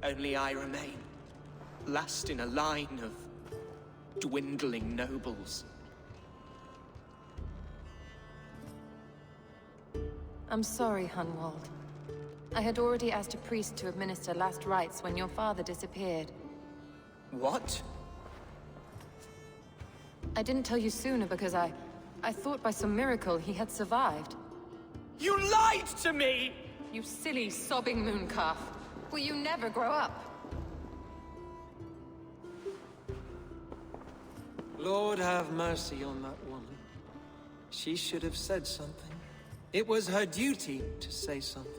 Only I remain, last in a line of dwindling nobles. I'm sorry, Hunwald. I had already asked a priest to administer last rites when your father disappeared. What? I didn't tell you sooner because I thought by some miracle he had survived. You lied to me! You silly, sobbing mooncalf. Will you never grow up? Lord have mercy on that woman. She should have said something. It was her duty to say something.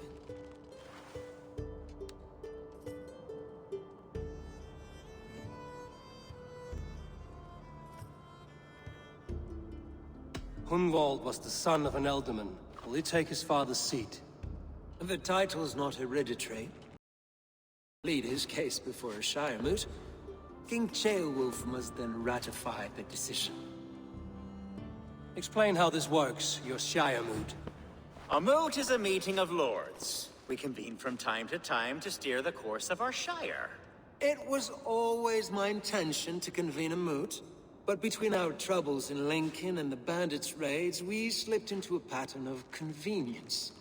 Hunwald was the son of an ealdorman. Will he take his father's seat? The title's not hereditary. Lead his case before a Shire moot. King Ceolwulf must then ratify the decision. Explain how this works, your Shire moot. A moot is a meeting of lords. We convene from time to time to steer the course of our Shire. It was always my intention to convene a moot, but between our troubles in Lincoln and the bandits' raids, we slipped into a pattern of convenience.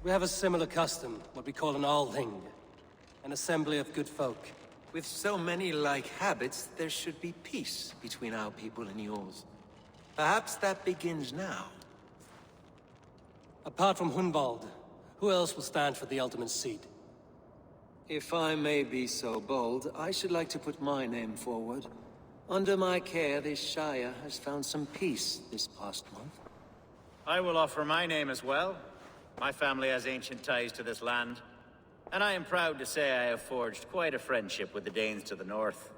We have a similar custom, what we call an Althing, an assembly of good folk. With so many like habits, there should be peace between our people and yours. Perhaps that begins now. Apart from Hunwald, who else will stand for the ultimate seat? If I may be so bold, I should like to put my name forward. Under my care, this Shire has found some peace this past month. I will offer my name as well. My family has ancient ties to this land, and I am proud to say I have forged quite a friendship with the Danes to the north.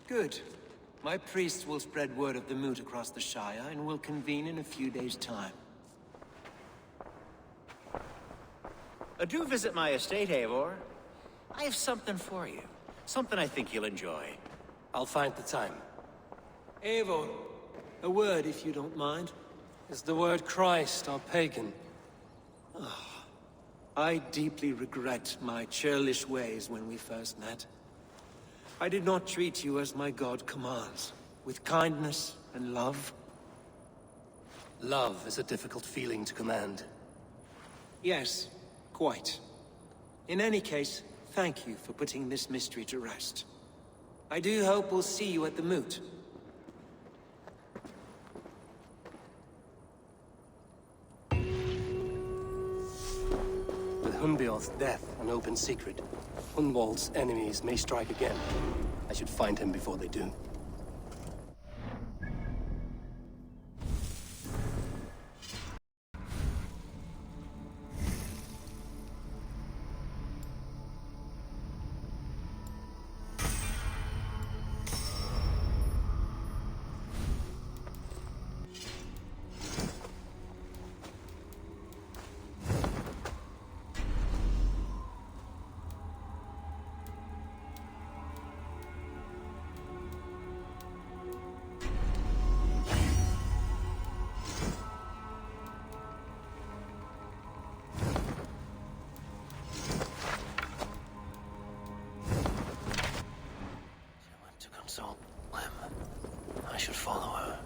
Good. My priest will spread word of the moot across the Shire, and will convene in a few days' time. Do visit my estate, Eivor. I have something for you. Something I think you'll enjoy. I'll find the time. Eivor, a word if you don't mind. Is the word Christ or pagan? I deeply regret my churlish ways when we first met. I did not treat you as my god commands, with kindness and love. Love is a difficult feeling to command. Yes, quite. In any case, thank you for putting this mystery to rest. I do hope we'll see you at the moot. With Hunbeorth's death an open secret, Hunwald's enemies may strike again. I should find him before they do. I should follow her.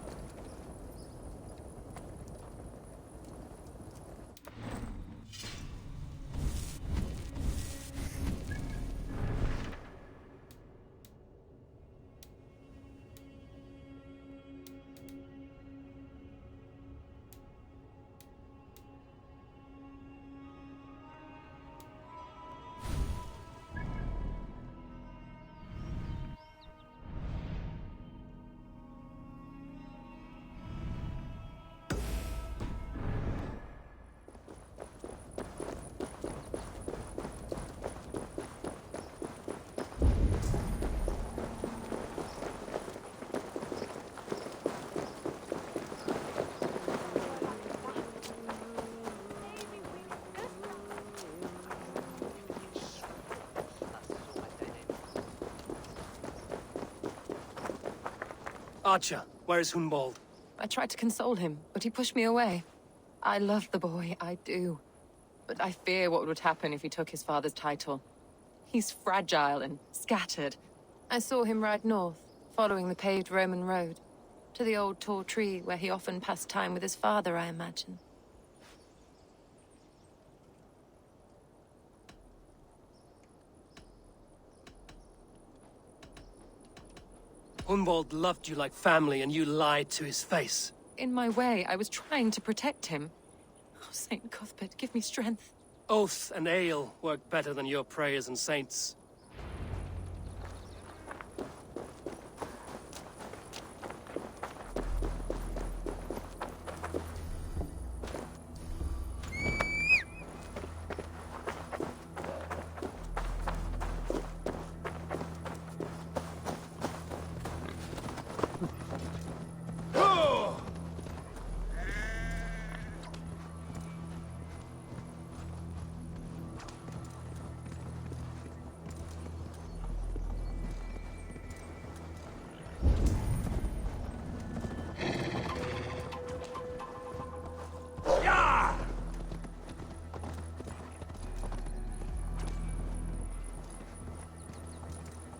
Archer, where is Hunwald? I tried to console him, but he pushed me away. I love the boy, I do. But I fear what would happen if he took his father's title. He's fragile and scattered. I saw him ride north, following the paved Roman road. To the old tall tree where he often passed time with his father, I imagine. Hunwald loved you like family, and you lied to his face. In my way, I was trying to protect him. Oh, Saint Cuthbert, give me strength. Oath and ale work better than your prayers and saints.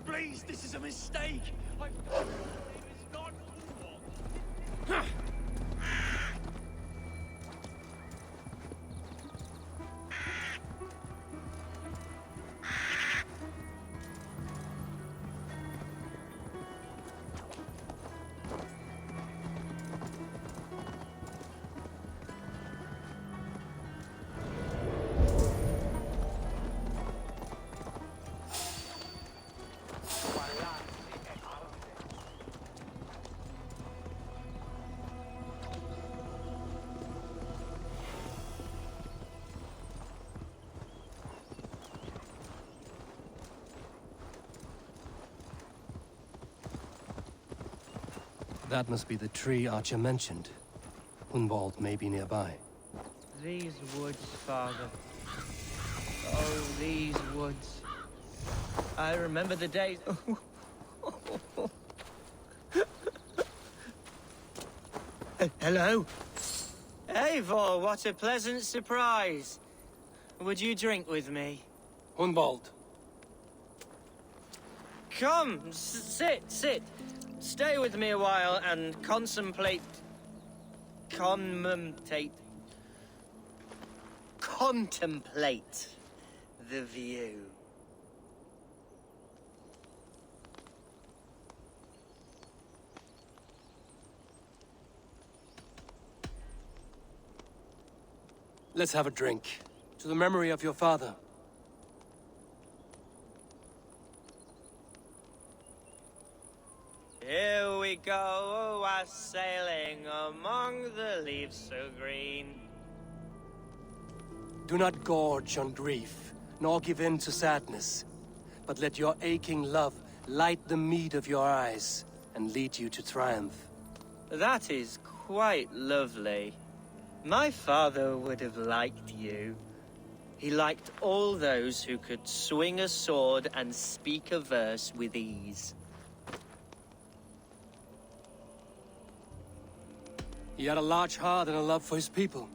Please, this is a mistake. It's not Hunwald. That must be the tree Archer mentioned. Hunwald may be nearby. These woods, father. Oh, these woods. I remember the days... Hello? Eivor, what a pleasant surprise. Would you drink with me? Hunwald. Come, sit. Stay with me a while and contemplate the view. Let's have a drink. To the memory of your father. Here we go, sailing among the leaves so green. Do not gorge on grief, nor give in to sadness, but let your aching love light the mead of your eyes and lead you to triumph. That is quite lovely. My father would have liked you. He liked all those who could swing a sword and speak a verse with ease. He had a large heart and a love for his people.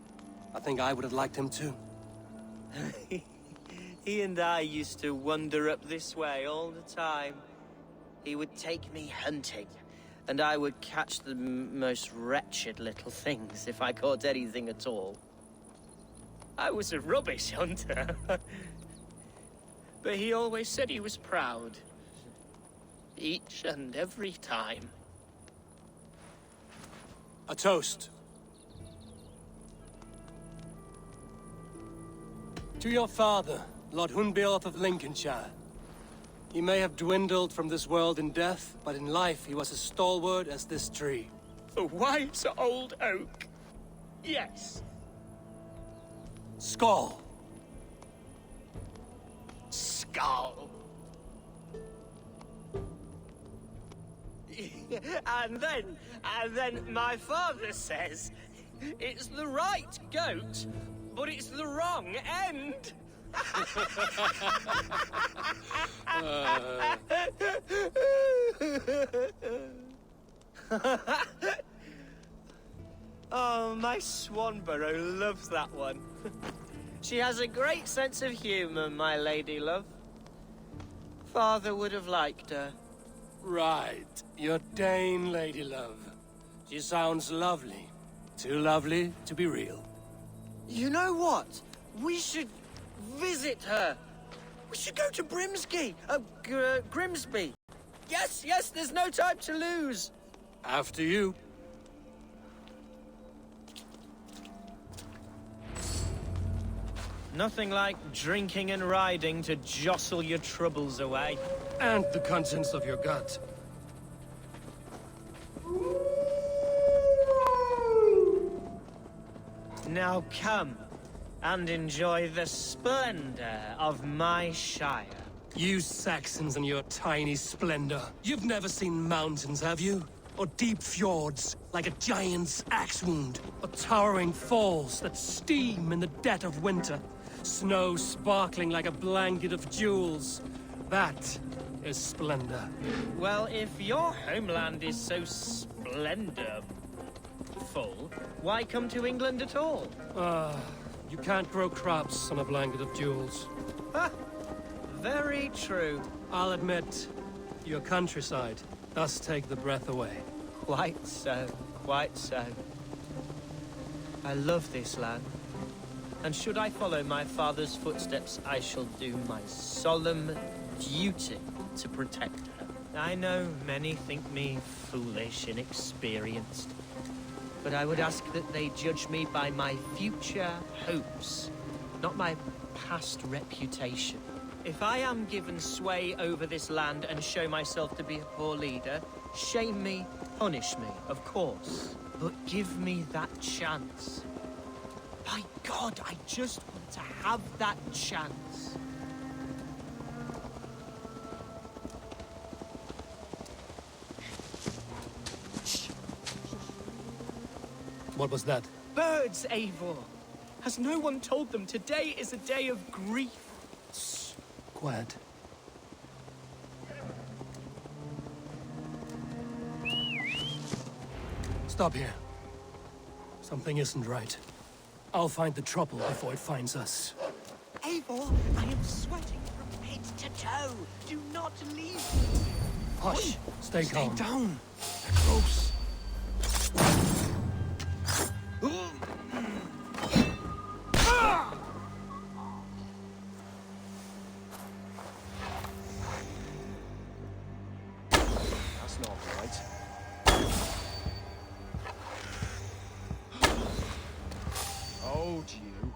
I think I would have liked him too. He and I used to wander up this way all the time. He would take me hunting, and I would catch the most wretched little things if I caught anything at all. I was a rubbish hunter. But he always said he was proud. Each and every time. A toast. To your father, Lord Hunbeorth of Lincolnshire. He may have dwindled from this world in death, but in life he was as stalwart as this tree. A wise old oak. Yes. Skull. Skull. And then my father says, it's the right goat, but it's the wrong end. Oh, my Swanborough loves that one. She has a great sense of humor, my lady love. Father would have liked her. Right. Your Dane lady love. She sounds lovely. Too lovely to be real. You know what? We should visit her. We should go to Grimsby. Grimsby. Yes, yes, there's no time to lose. After you. Nothing like drinking and riding to jostle your troubles away. And the contents of your gut. Now come and enjoy the splendor of my Shire. You Saxons and your tiny splendor. You've never seen mountains, have you? Or deep fjords, like a giant's axe wound. Or towering falls that steam in the dead of winter. Snow sparkling like a blanket of jewels. That is splendor. Well, if your homeland is so splendorful, why come to England at all? You can't grow crops on a blanket of jewels. Ha! Very true. I'll admit, your countryside does take the breath away. Quite so, quite so. I love this land. And should I follow my father's footsteps, I shall do my solemn duty to protect her. I know many think me foolish, inexperienced, but I would ask that they judge me by my future hopes, not my past reputation. If I am given sway over this land and show myself to be a poor leader, shame me, punish me, of course, but give me that chance. My God, I just want to have that chance. What was that? Birds, Eivor! Has no one told them today is a day of grief? Shh. Quiet. Stop here. Something isn't right. I'll find the trouble before it finds us. Eivor, I am sweating from head to toe. Do not leave me. Hush. Stay calm. Stay down. They're close. That's not right. Oh, you.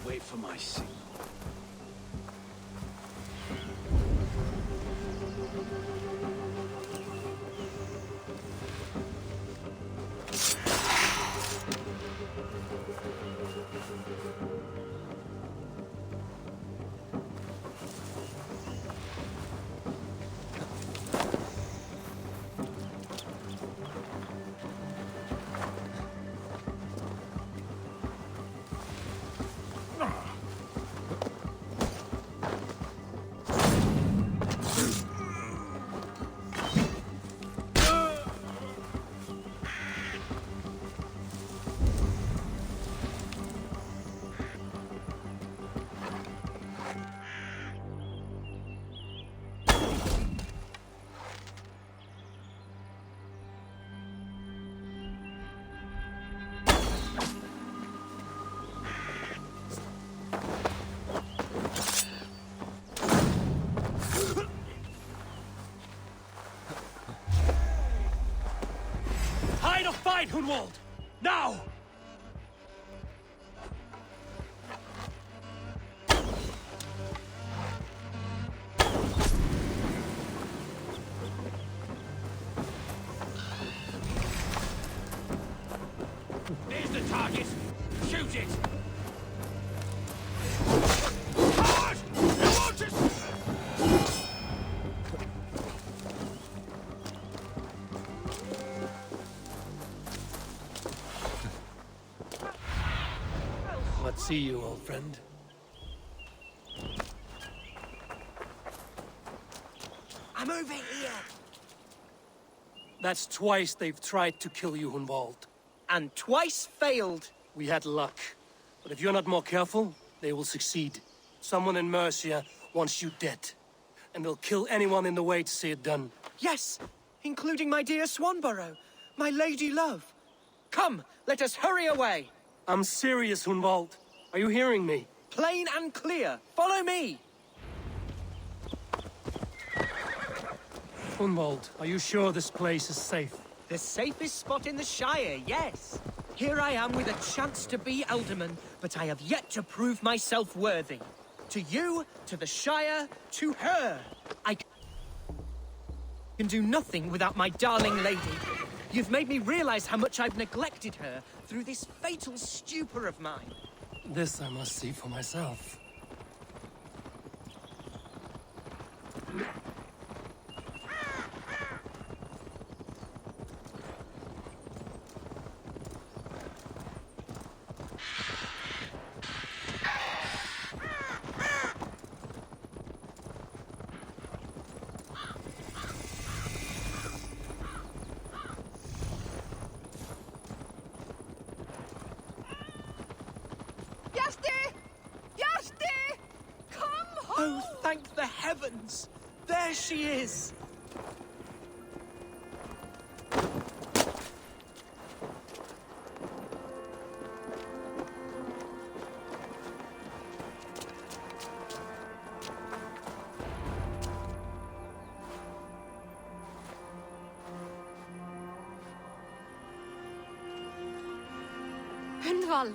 Wait for my signal. Fight, Hunwald! Now! See you, old friend. I'm over here! That's twice they've tried to kill you, Hunwald. And twice failed. We had luck. But if you're not more careful, they will succeed. Someone in Mercia wants you dead. And they'll kill anyone in the way to see it done. Yes, including my dear Swanborough, my lady love. Come, let us hurry away. I'm serious, Hunwald. Are you hearing me? Plain and clear. Follow me. Hunwald, are you sure this place is safe? The safest spot in the Shire, yes. Here I am with a chance to be Alderman, but I have yet to prove myself worthy. To you, to the Shire, to her. I can do nothing without my darling lady. You've made me realize how much I've neglected her through this fatal stupor of mine. This I must see for myself. Oh, thank the heavens! There she is! Hunwald!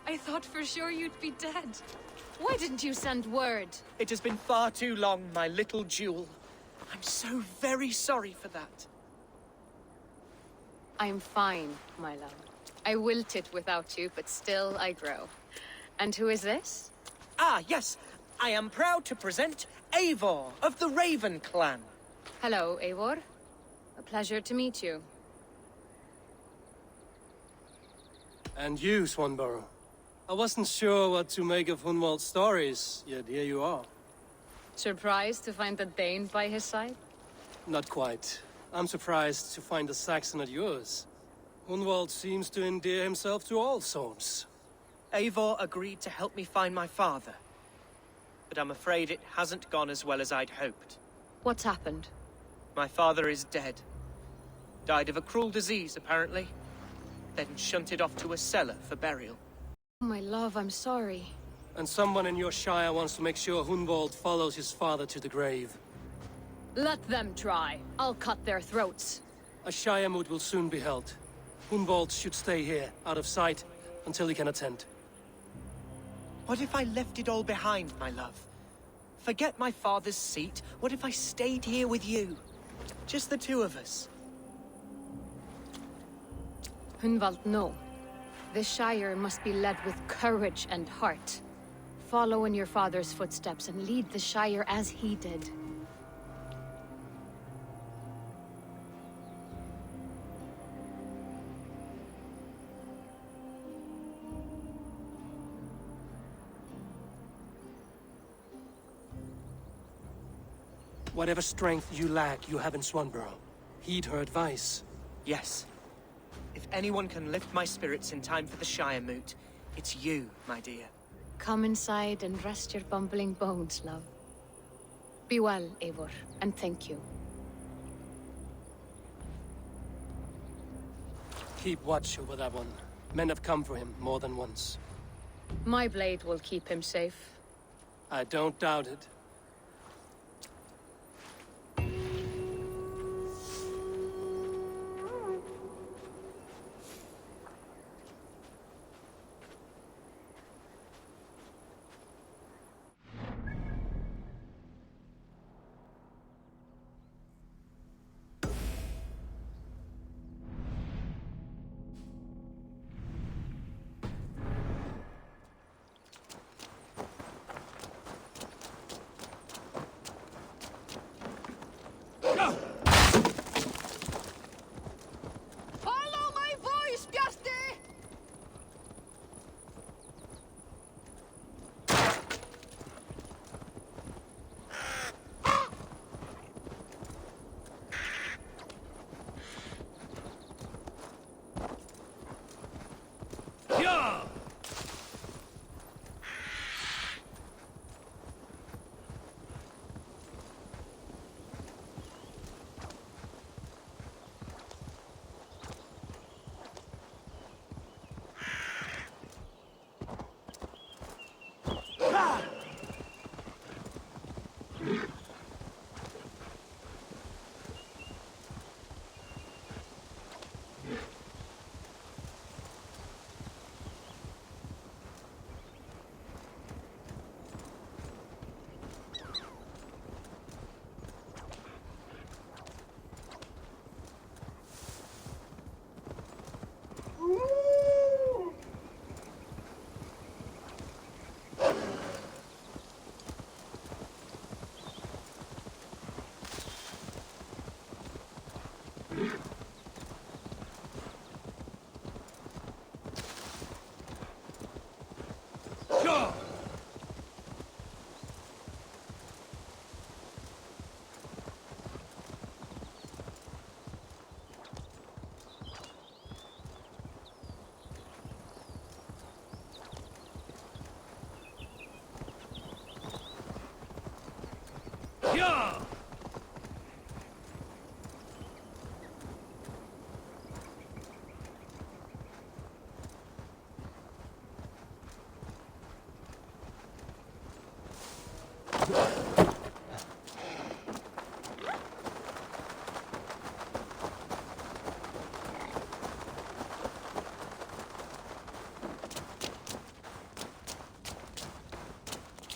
I thought for sure you'd be dead. Why didn't you send word? It has been far too long, my little jewel. I'm so very sorry for that. I'm fine, my love. I wilted without you, but still I grow. And who is this? Ah, yes. I am proud to present Eivor of the Raven clan. Hello, Eivor. A pleasure to meet you. And you, Swanborough. I wasn't sure what to make of Hunwald's stories, yet here you are. Surprised to find a Dane by his side? Not quite. I'm surprised to find a Saxon at yours. Hunwald seems to endear himself to all souls. Eivor agreed to help me find my father. But I'm afraid it hasn't gone as well as I'd hoped. What's happened? My father is dead. Died of a cruel disease, apparently. Then shunted off to a cellar for burial. Oh, my love, I'm sorry. And someone in your shire wants to make sure Hunwald follows his father to the grave. Let them try. I'll cut their throats. A shire moot will soon be held. Hunwald should stay here, out of sight, until he can attend. What if I left it all behind, my love? Forget my father's seat. What if I stayed here with you? Just the two of us. Hunwald, no. The Shire must be led with courage and heart. Follow in your father's footsteps and lead the Shire as he did. Whatever strength you lack, you have in Swanborough. Heed her advice. Yes. If anyone can lift my spirits in time for the Shire moot, it's you, my dear. Come inside and rest your bumbling bones, love. Be well, Eivor, and thank you. Keep watch over that one. Men have come for him more than once. My blade will keep him safe. I don't doubt it.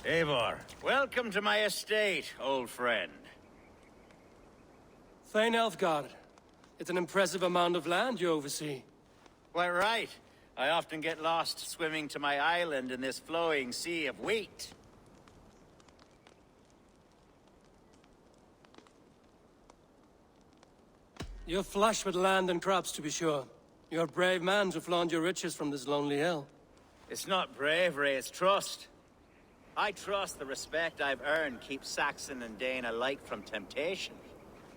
Eivor, welcome to my estate, old friend. Thane Elfgard. It's an impressive amount of land you oversee. Quite right. I often get lost swimming to my island in this flowing sea of wheat. You're flush with land and crops, to be sure. You're a brave man to flaunt your riches from this lonely hill. It's not bravery, it's trust. I trust the respect I've earned keeps Saxon and Dane alike from temptation.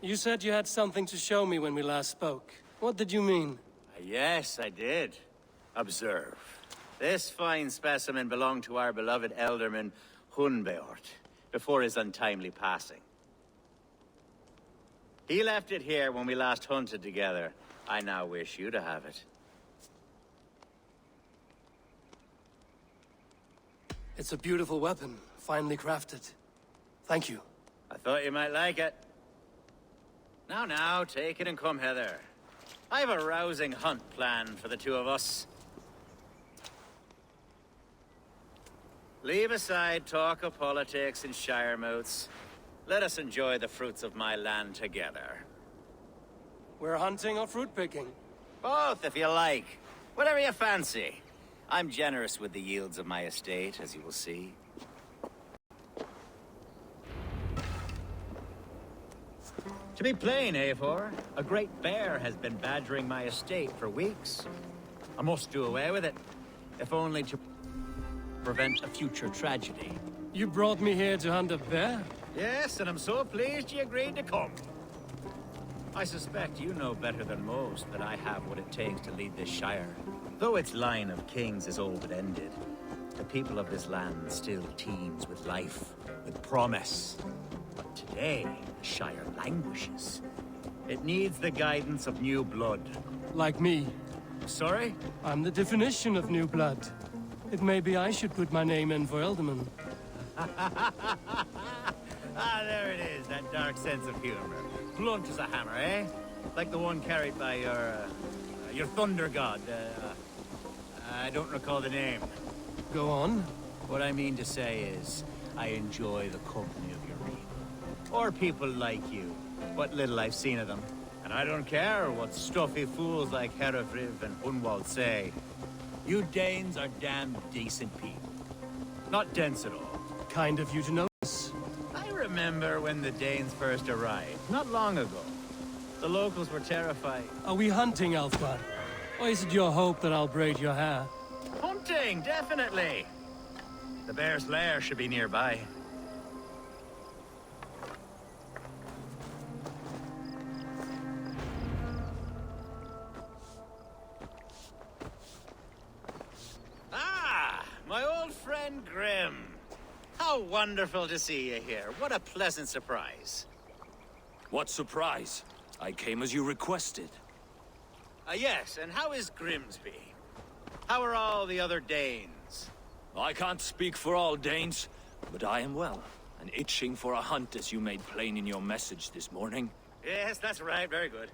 You said you had something to show me when we last spoke. What did you mean? Yes, I did. Observe. This fine specimen belonged to our beloved elderman, Hunbeort, before his untimely passing. He left it here when we last hunted together. I now wish you to have it. It's a beautiful weapon, finely crafted. Thank you. I thought you might like it. Now, take it and come hither. I have a rousing hunt planned for the two of us. Leave aside talk of politics and shire moats. Let us enjoy the fruits of my land together. We're hunting or fruit picking? Both, if you like. Whatever you fancy. I'm generous with the yields of my estate, as you will see. To be plain, Eivor, a great bear has been badgering my estate for weeks. I must do away with it, if only to prevent a future tragedy. You brought me here to hunt a bear? Yes, and I'm so pleased you agreed to come. I suspect you know better than most that I have what it takes to lead this shire. Though its line of kings is old and ended, the people of this land still teems with life, with promise. But today, the shire languishes. It needs the guidance of new blood. Like me. Sorry? I'm the definition of new blood. It may be I should put my name in for Elderman. Ah, there it is, that dark sense of humor. Blunt as a hammer, eh? Like the one carried by your thunder god. I don't recall the name. Go on. What I mean to say is, I enjoy the company of your people. Or people like you. What little I've seen of them. And I don't care what stuffy fools like Herefriv and Hunwald say. You Danes are damn decent people. Not dense at all. Kind of you to notice. I remember when the Danes first arrived, not long ago. The locals were terrified. Are we hunting, Alfgar? Or is it your hope that I'll braid your hair? Hunting, definitely. The bear's lair should be nearby. Ah, my old friend Grim. How wonderful to see you here. What a pleasant surprise. What surprise? I came as you requested. Yes, and how is Grimsby? How are all the other Danes? I can't speak for all Danes, but I am well. and itching for a hunt as you made plain in your message this morning. Yes, that's right. Very good.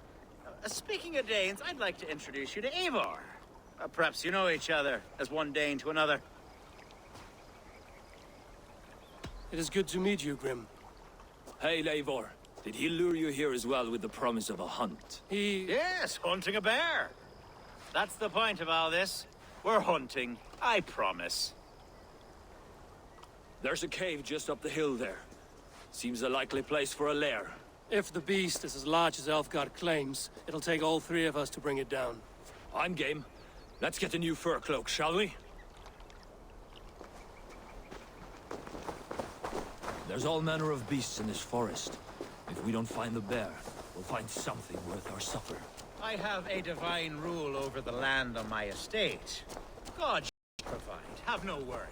Speaking of Danes, I'd like to introduce you to Eivor. Perhaps you know each other, as one Dane to another. It is good to meet you, Grim. Hey, Eivor. Did he lure you here as well with the promise of a hunt? Yes, hunting a bear. That's the point of all this. We're hunting, I promise. There's a cave just up the hill there. Seems a likely place for a lair. If the beast is as large as Elfgard claims, it'll take all three of us to bring it down. I'm game. Let's get a new fur cloak, shall we? There's all manner of beasts in this forest. If we don't find the bear, we'll find something worth our supper. I have a divine rule over the land on my estate. God provide. Have no worry.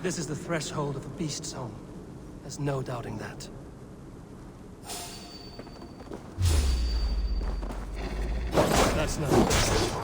This is the threshold of a beast's home. There's no doubting that. That's not wolves.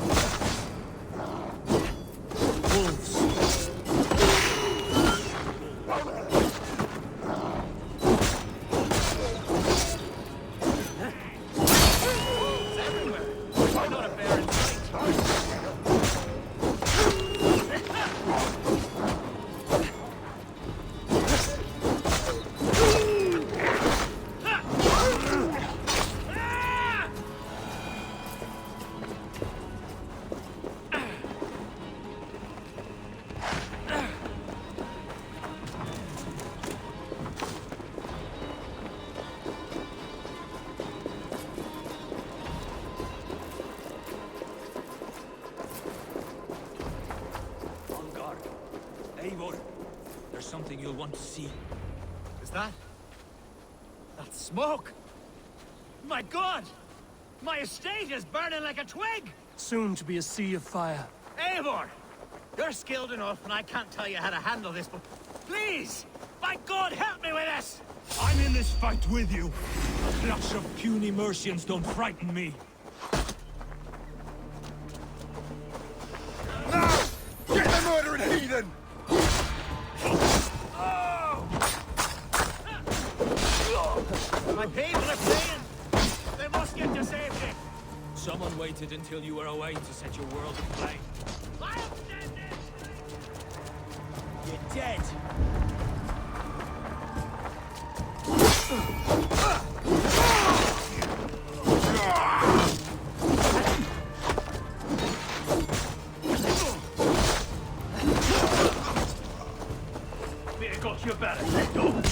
Eivor, there's something you'll want to see. Is that? That's smoke! My God! My estate is burning like a twig! Soon to be a sea of fire. Eivor! You're skilled enough, and I can't tell you how to handle this, but please! By God, help me with this! I'm in this fight with you. A clutch of puny Mercians don't frighten me. No! Get the murdering heathen! My people are fleeing! They must get to safety! Someone waited until you were away to set your world aflame. You're dead! Beer got your better. Let go.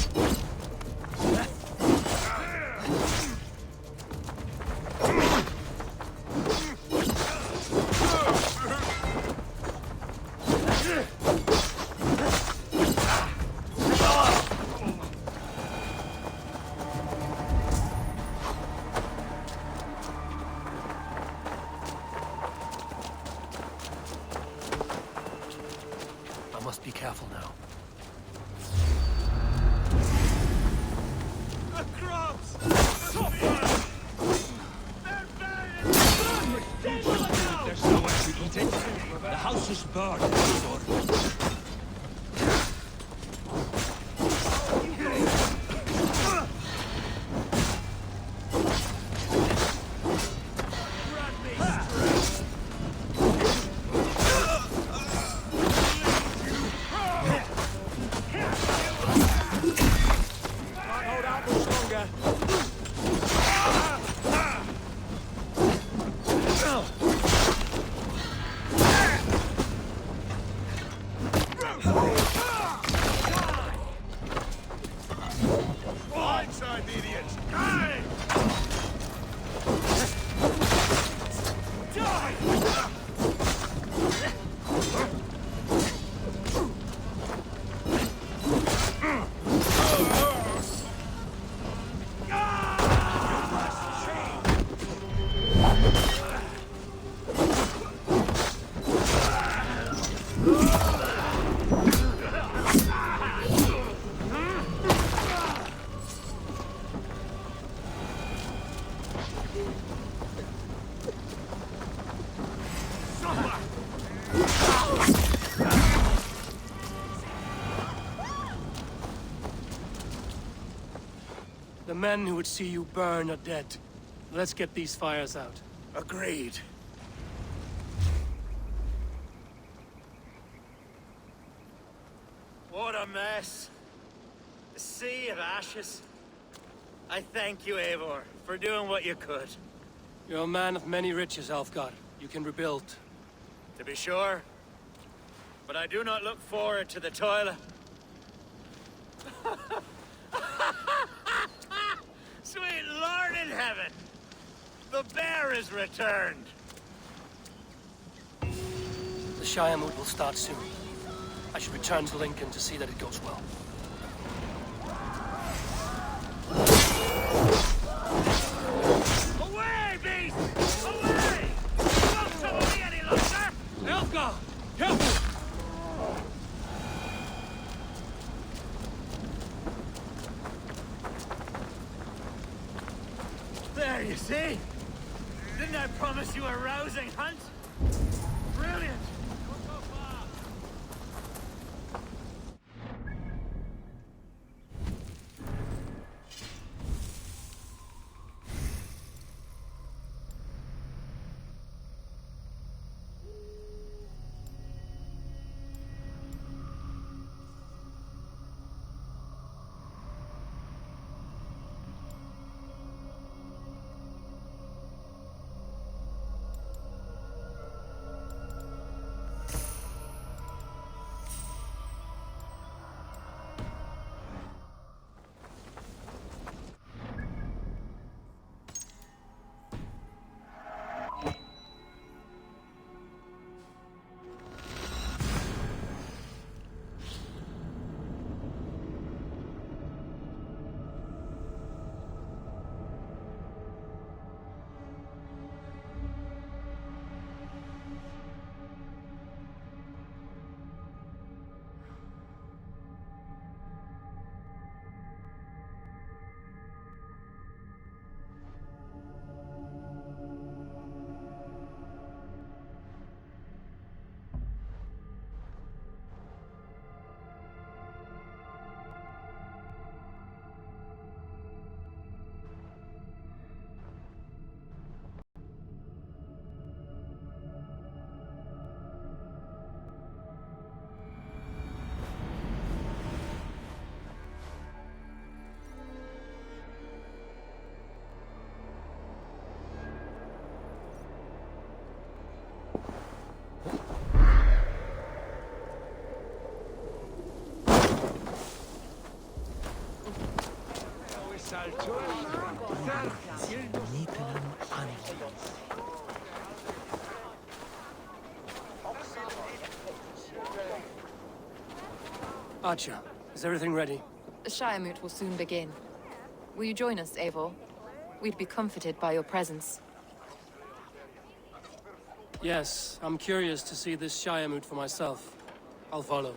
I must be careful now. There's no way we can take it. The house is burned, Eivor. men who would see you burn are dead. Let's get these fires out. Agreed. What a mess. A sea of ashes. I thank you, Eivor, for doing what you could. You're a man of many riches, Alfgar. You can rebuild. To be sure. But I do not look forward to the toil. Sweet Lord in heaven! The bear is returned! The Shire mood will start soon. I should return to Lincoln to see that it goes well. Away, beast! Away! Don't trouble me any longer! Elfgar! Careful! There, you see? Didn't I promise you a rousing hunt? Brilliant! Archer, is everything ready? The Shire moot will soon begin. Will you join us, Eivor? We'd be comforted by your presence. Yes, I'm curious to see this Shire moot for myself. I'll follow.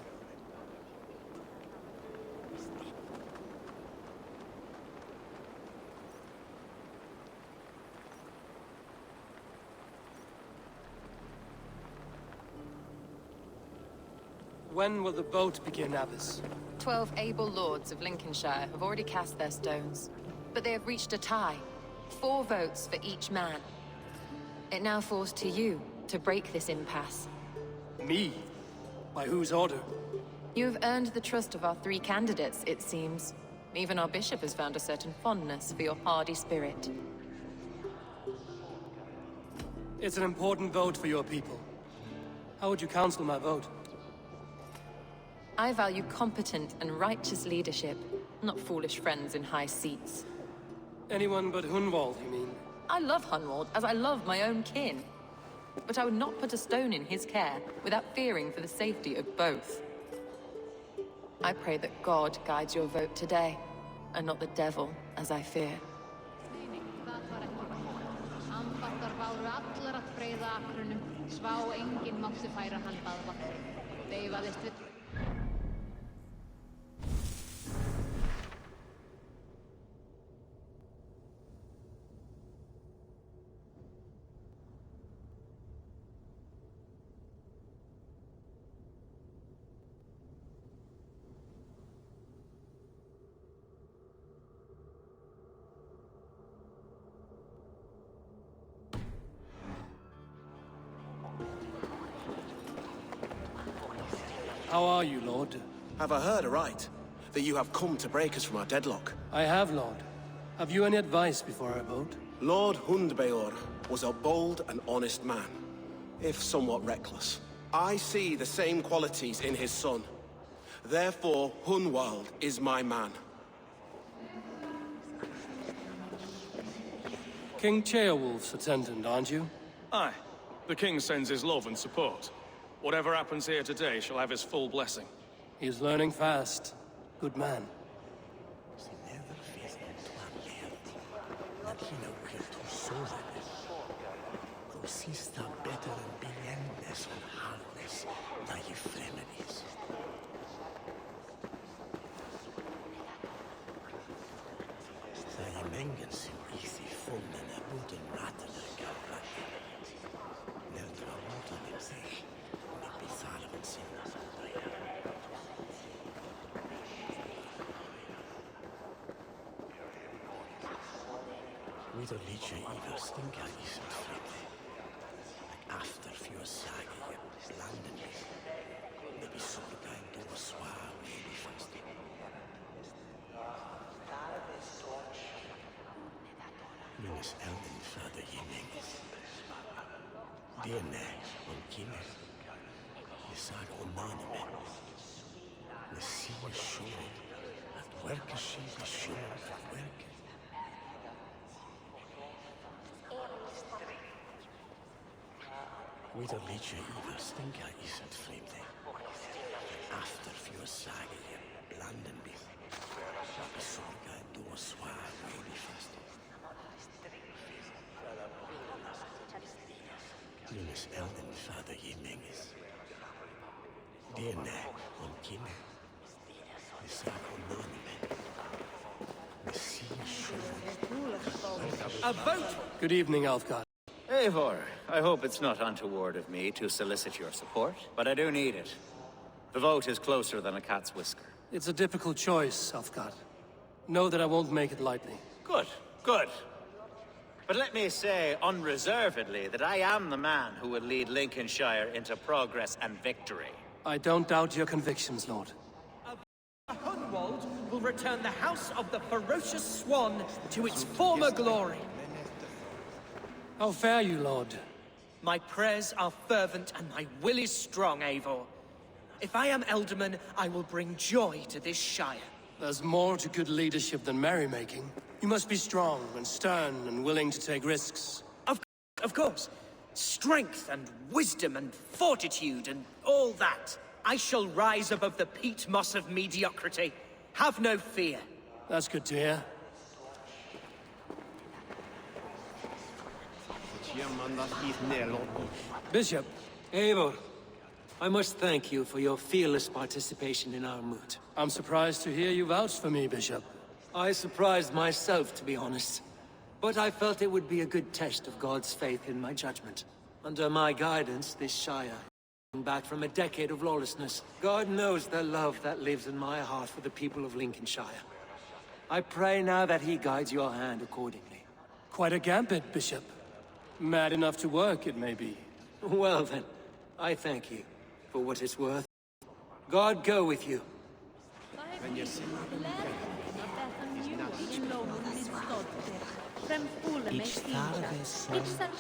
When will the boat begin, Abbess? 12 able lords of Lincolnshire have already cast their stones, but they have reached a tie. 4 votes for each man. It now falls to you to break this impasse. Me? By whose order? You have earned the trust of our 3 candidates, it seems. Even our bishop has found a certain fondness for your hardy spirit. It's an important vote for your people. How would you counsel my vote? I value competent and righteous leadership, not foolish friends in high seats. Anyone but Hunwald, you mean? I love Hunwald, as I love my own kin. But I would not put a stone in his care without fearing for the safety of both. I pray that God guides your vote today, and not the devil, as I fear. How are you, Lord? Have I heard aright? That you have come to break us from our deadlock? I have, Lord. Have you any advice before I vote? Lord Hundbeor was a bold and honest man, if somewhat reckless. I see the same qualities in his son. Therefore, Hunwald is my man. King Ceolwulf's attendant, aren't you? Aye. The king sends his love and support. Whatever happens here today shall have his full blessing. He's learning fast. Good man. Wieder liedje Eivor stinka I sitt framtid. After fjör saga landen när vi sålda en då svar i fast. Minnes elden fader gemenges. DNA om kinne. Ni saga om nanime. Ni sier sjön att verka sig I sjön att verka. Wieder liedje Eivor stinka I sitt framtid. After fjör saga landen när vi sålda en då svar i fast. Minnes elden fader gemenges. DNA om kinne. Ni saga om nanime. Ni sier sjön. A vote! Good evening, Alfgard. Eivor, I hope it's not untoward of me to solicit your support, but I do need it. The vote is closer than a cat's whisker. It's a difficult choice, Alfgard. Know that I won't make it lightly. Good, good. But let me say unreservedly that I am the man who will lead Lincolnshire into progress and victory. I don't doubt your convictions, Lord. Hunwald will return the House of the Ferocious Swan to its former glory. How fare you, Lord? My prayers are fervent and my will is strong, Eivor. If I am Elderman, I will bring joy to this Shire. There's more to good leadership than merrymaking. You must be strong and stern and willing to take risks. Of course. Strength and wisdom and fortitude and all that. I shall rise above the peat moss of mediocrity. Have no fear. That's good to hear. Bishop. Eivor, I must thank you for your fearless participation in our moot. I'm surprised to hear you vouch for me, Bishop. I surprised myself, to be honest. But I felt it would be a good test of God's faith in my judgment. Under my guidance, this Shire, back from a decade of lawlessness, God knows the love that lives in my heart for the people of Lincolnshire. I pray now that he guides your hand accordingly. Quite a gambit, Bishop. Mad enough to work, it may be. Well then, I thank you for what it's worth. God go with you.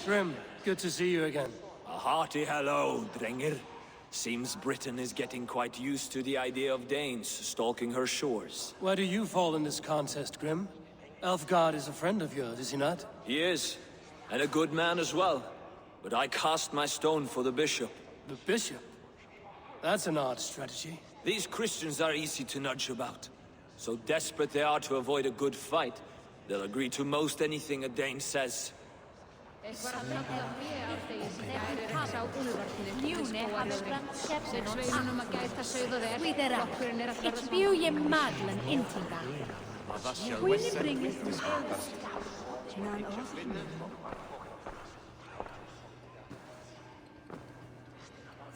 Grim, good to see you again. A hearty hello, Drenger. Seems Britain is getting quite used to the idea of Danes stalking her shores. Where do you fall in this contest, Grim? Elfgard is a friend of yours, is he not? He is, and a good man as well. But I cast my stone for the bishop. The bishop? That's an odd strategy. These Christians are easy to nudge about. So desperate they are to avoid a good fight, they'll agree to most anything a Dane says.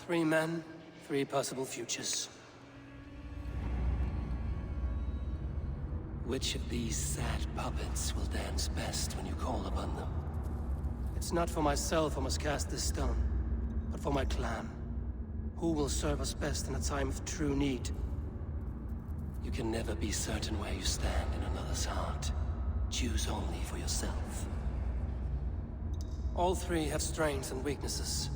Three men, three possible futures. Which of these sad puppets will dance best when you call upon them? It's not for myself I must cast this stone, but for my clan. Who will serve us best in a time of true need? You can never be certain where you stand in another's heart. Choose only for yourself. All three have strengths and weaknesses.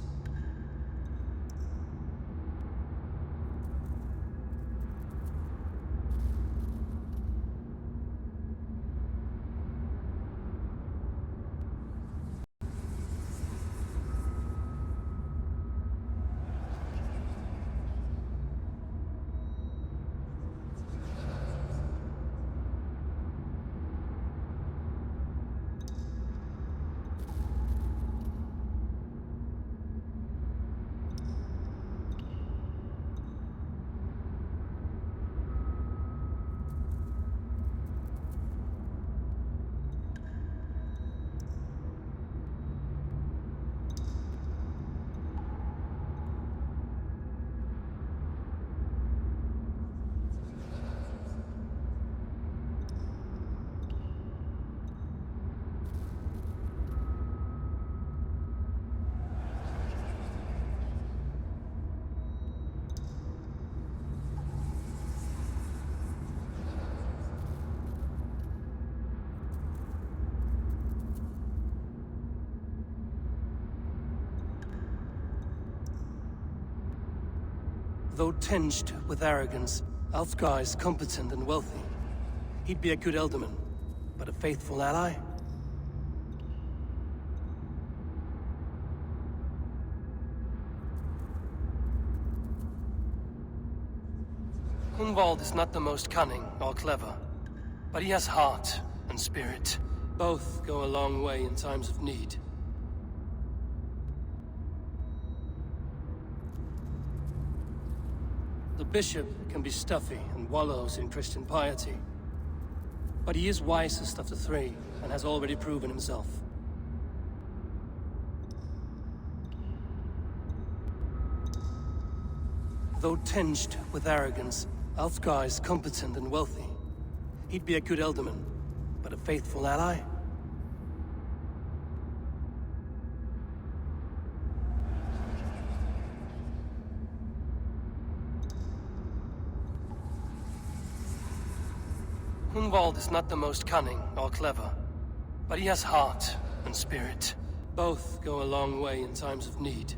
Though tinged with arrogance, Alfgar is competent and wealthy. He'd be a good Elderman, but a faithful ally? Hunwald is not the most cunning or clever, but he has heart and spirit. Both go a long way in times of need. The bishop can be stuffy and wallows in Christian piety. But he is wisest of the three, and has already proven himself. Though tinged with arrogance, Alfgar is competent and wealthy. He'd be a good Elderman, but a faithful ally? Hunwald is not the most cunning or clever, but he has heart and spirit. Both go a long way in times of need.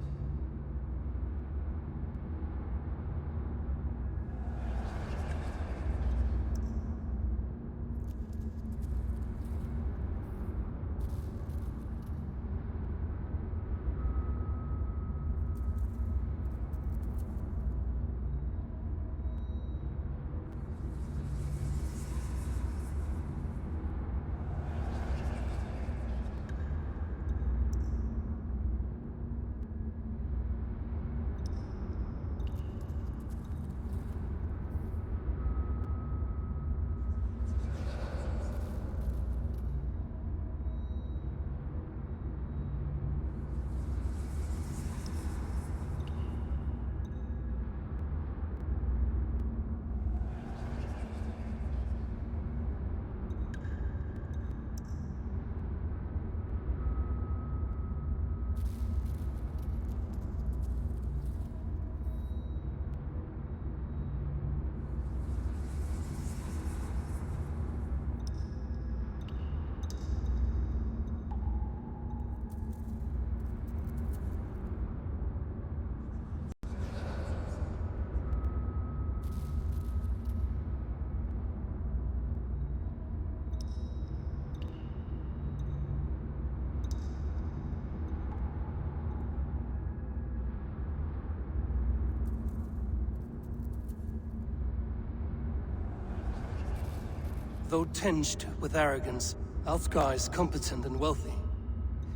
Though tinged with arrogance, Alfgar is competent and wealthy.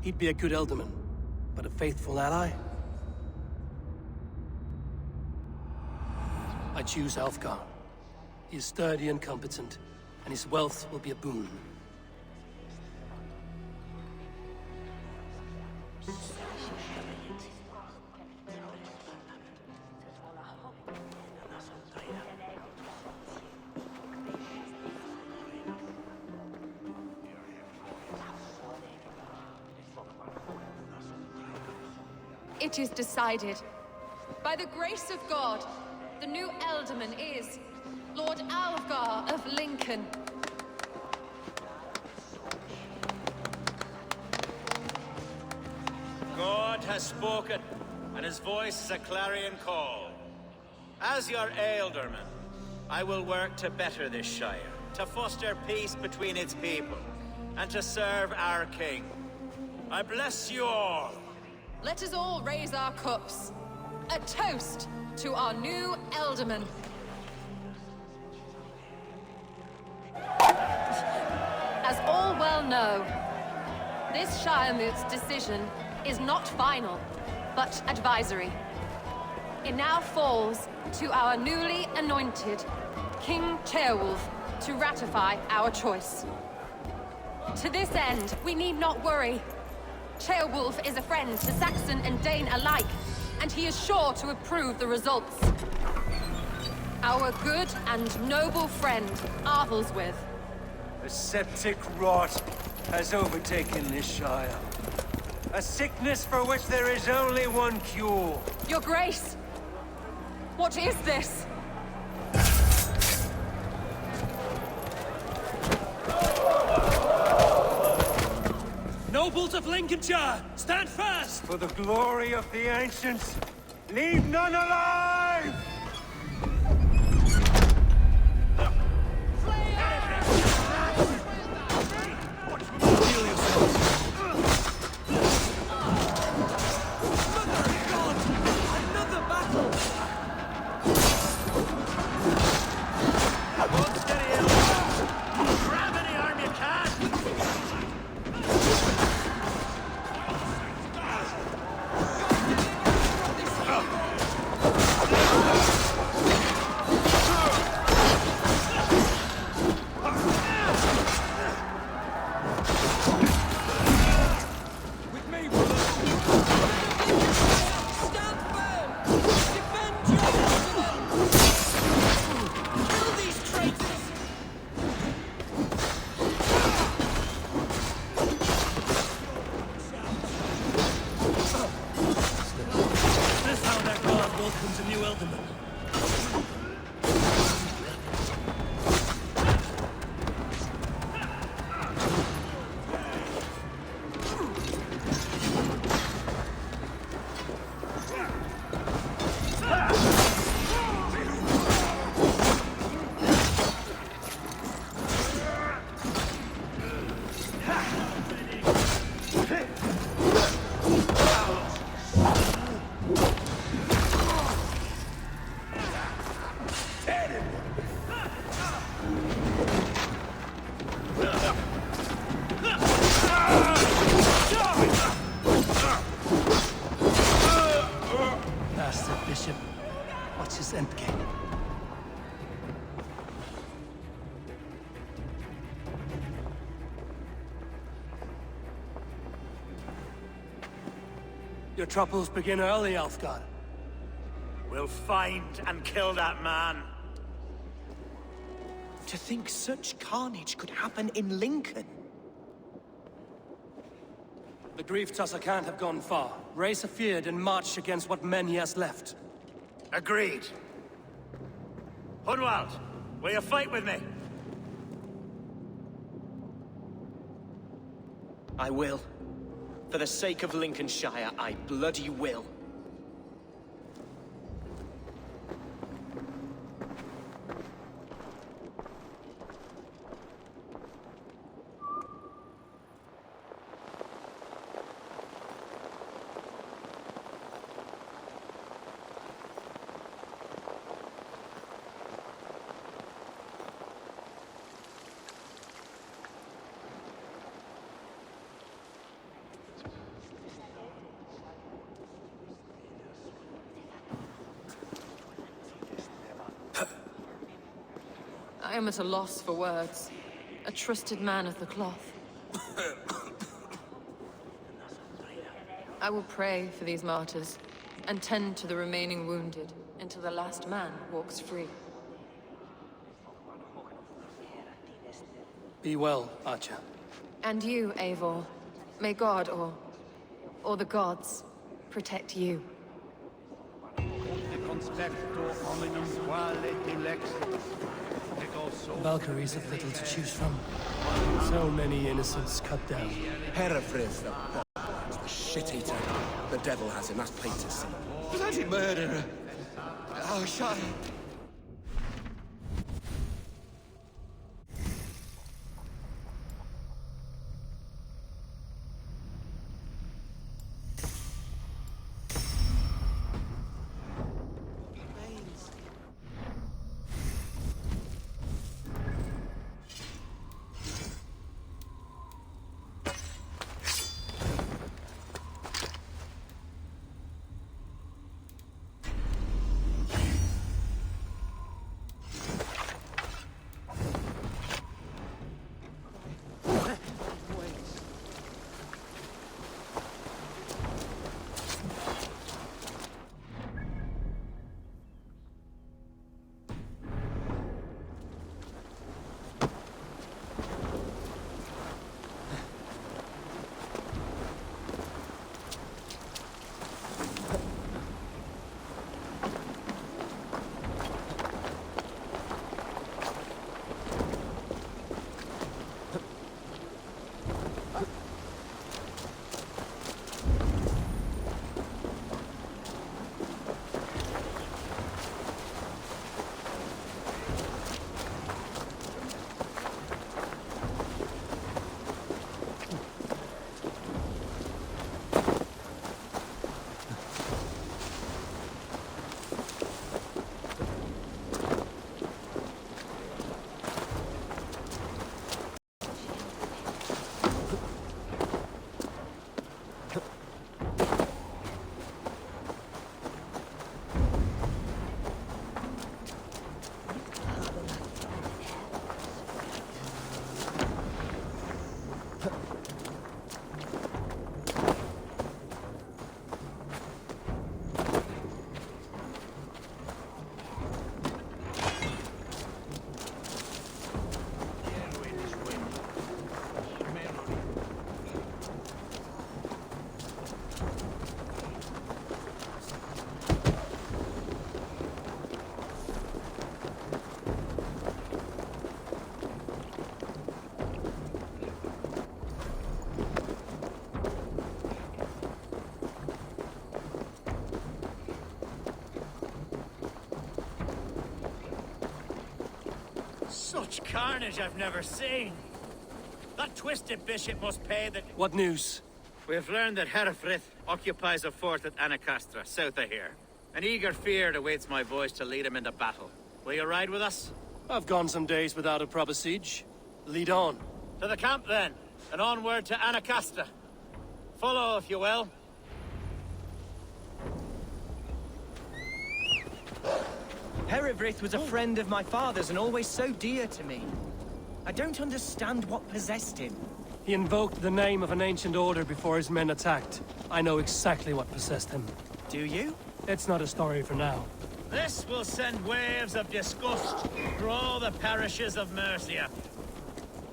He'd be a good Elderman, but a faithful ally? I choose Alfgar. He is sturdy and competent, and his wealth will be a boon. It is decided. By the grace of God, the new Elderman is Lord Algar of Lincoln. God has spoken, and his voice is a clarion call. As your Ealdorman, I will work to better this Shire, to foster peace between its people, and to serve our king. I bless you all. Let us all raise our cups. A toast to our new Elderman. As all well know, this Shiremoot's decision is not final, but advisory. It now falls to our newly anointed King Ceolwulf to ratify our choice. To this end, we need not worry. Ceolwulf is a friend to Saxon and Dane alike, and he is sure to approve the results. Our good and noble friend, Arthelswith. A septic rot has overtaken this Shire. A sickness for which there is only one cure. Your Grace! What is this? Nobles of Lincolnshire, stand fast! For the glory of the ancients, leave none alive! Your troubles begin early, Alfgar. We'll find and kill that man. To think such carnage could happen in Lincoln. The grief Tusser can't have gone far. Raise a feared and march against what men he has left. Agreed. Hunwald, will you fight with me? I will. For the sake of Lincolnshire, I bloody will. I am at a loss for words. A trusted man of the cloth. I will pray for these martyrs, and tend to the remaining wounded, until the last man walks free. Be well, Archer. And you, Eivor. May God, or the gods, protect you. Valkyries have little to choose from. So many innocents cut down. Herefrith, the shit-eater. The devil has him, that's plain to see. Bloody murderer! Oh, shut up. Such carnage I've never seen. That twisted bishop must pay the... What news? We've learned that Herefrith occupies a fort at Anacastra, south of here. An eager fear awaits my boys to lead him into battle. Will you ride with us? I've gone some days without a proper siege. Lead on. To the camp then, and onward to Anacastra. Follow, if you will. Herefrith was a friend of my father's and always so dear to me. I don't understand what possessed him. He invoked the name of an ancient order before his men attacked. I know exactly what possessed him. Do you? It's not a story for now. This will send waves of disgust through all the parishes of Mercia.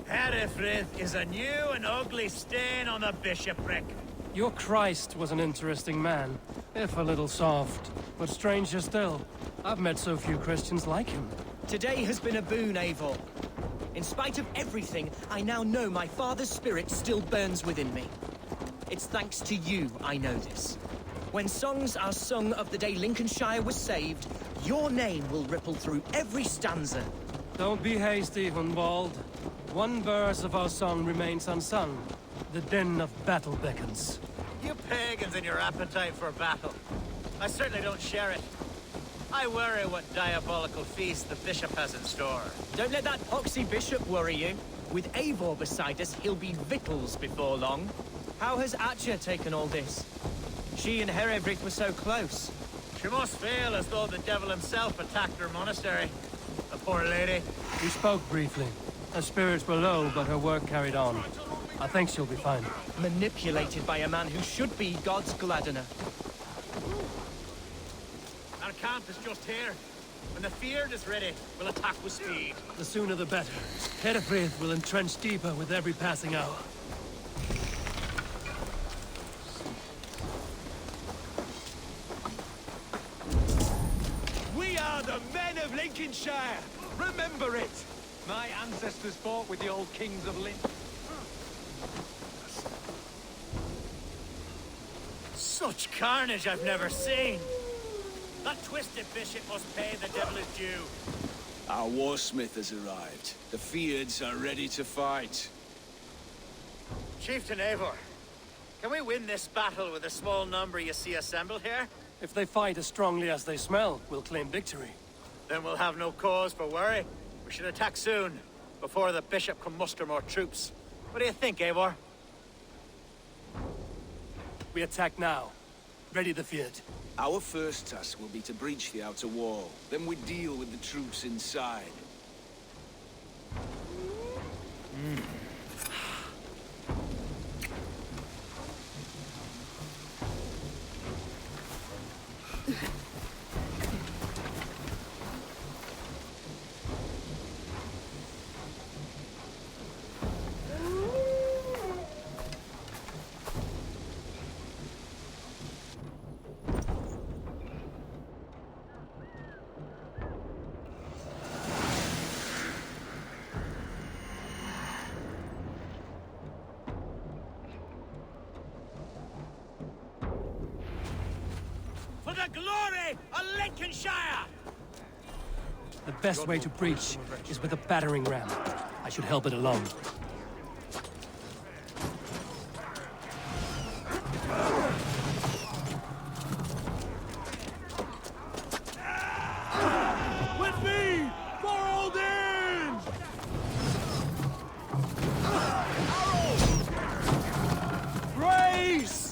Herefrith is a new and ugly stain on the bishopric. Your Christ was an interesting man, if a little soft. But stranger still, I've met so few Christians like him. Today has been a boon, Eivor. In spite of everything, I now know my father's spirit still burns within me. It's thanks to you I know this. When songs are sung of the day Lincolnshire was saved, your name will ripple through every stanza. Don't be hasty, Hunwald. One verse of our song remains unsung. The din of battle beckons. You pagans and your appetite for battle. I certainly don't share it. I worry what diabolical feast the bishop has in store. Don't let that poxy bishop worry you. With Eivor beside us, he'll be victuals before long. How has Atcha taken all this? She and Herefrith were so close. She must feel as though the devil himself attacked her monastery. The poor lady. We spoke briefly. Her spirits were low, but her work carried on. I think she'll be fine. Manipulated by a man who should be God's gladdener. Our camp is just here. When the Feared is ready, we'll attack with speed. The sooner the better. Herefrith will entrench deeper with every passing hour. The men of Lincolnshire! Remember it! My ancestors fought with the old kings of Lin. Such carnage I've never seen! That twisted bishop must pay the devil his due. Our warsmith has arrived. The Feards are ready to fight. Chieftain Eivor, can we win this battle with the small number you see assembled here? If they fight as strongly as they smell, we'll claim victory. Then we'll have no cause for worry. We should attack soon, before the bishop can muster more troops. What do you think, Eivor? We attack now. Ready the Feared. Our first task will be to breach the outer wall. Then we deal with the troops inside. For the glory of Lincolnshire! The best way to breach is with a battering ram. I should help it along. With me! For Odin! Grace!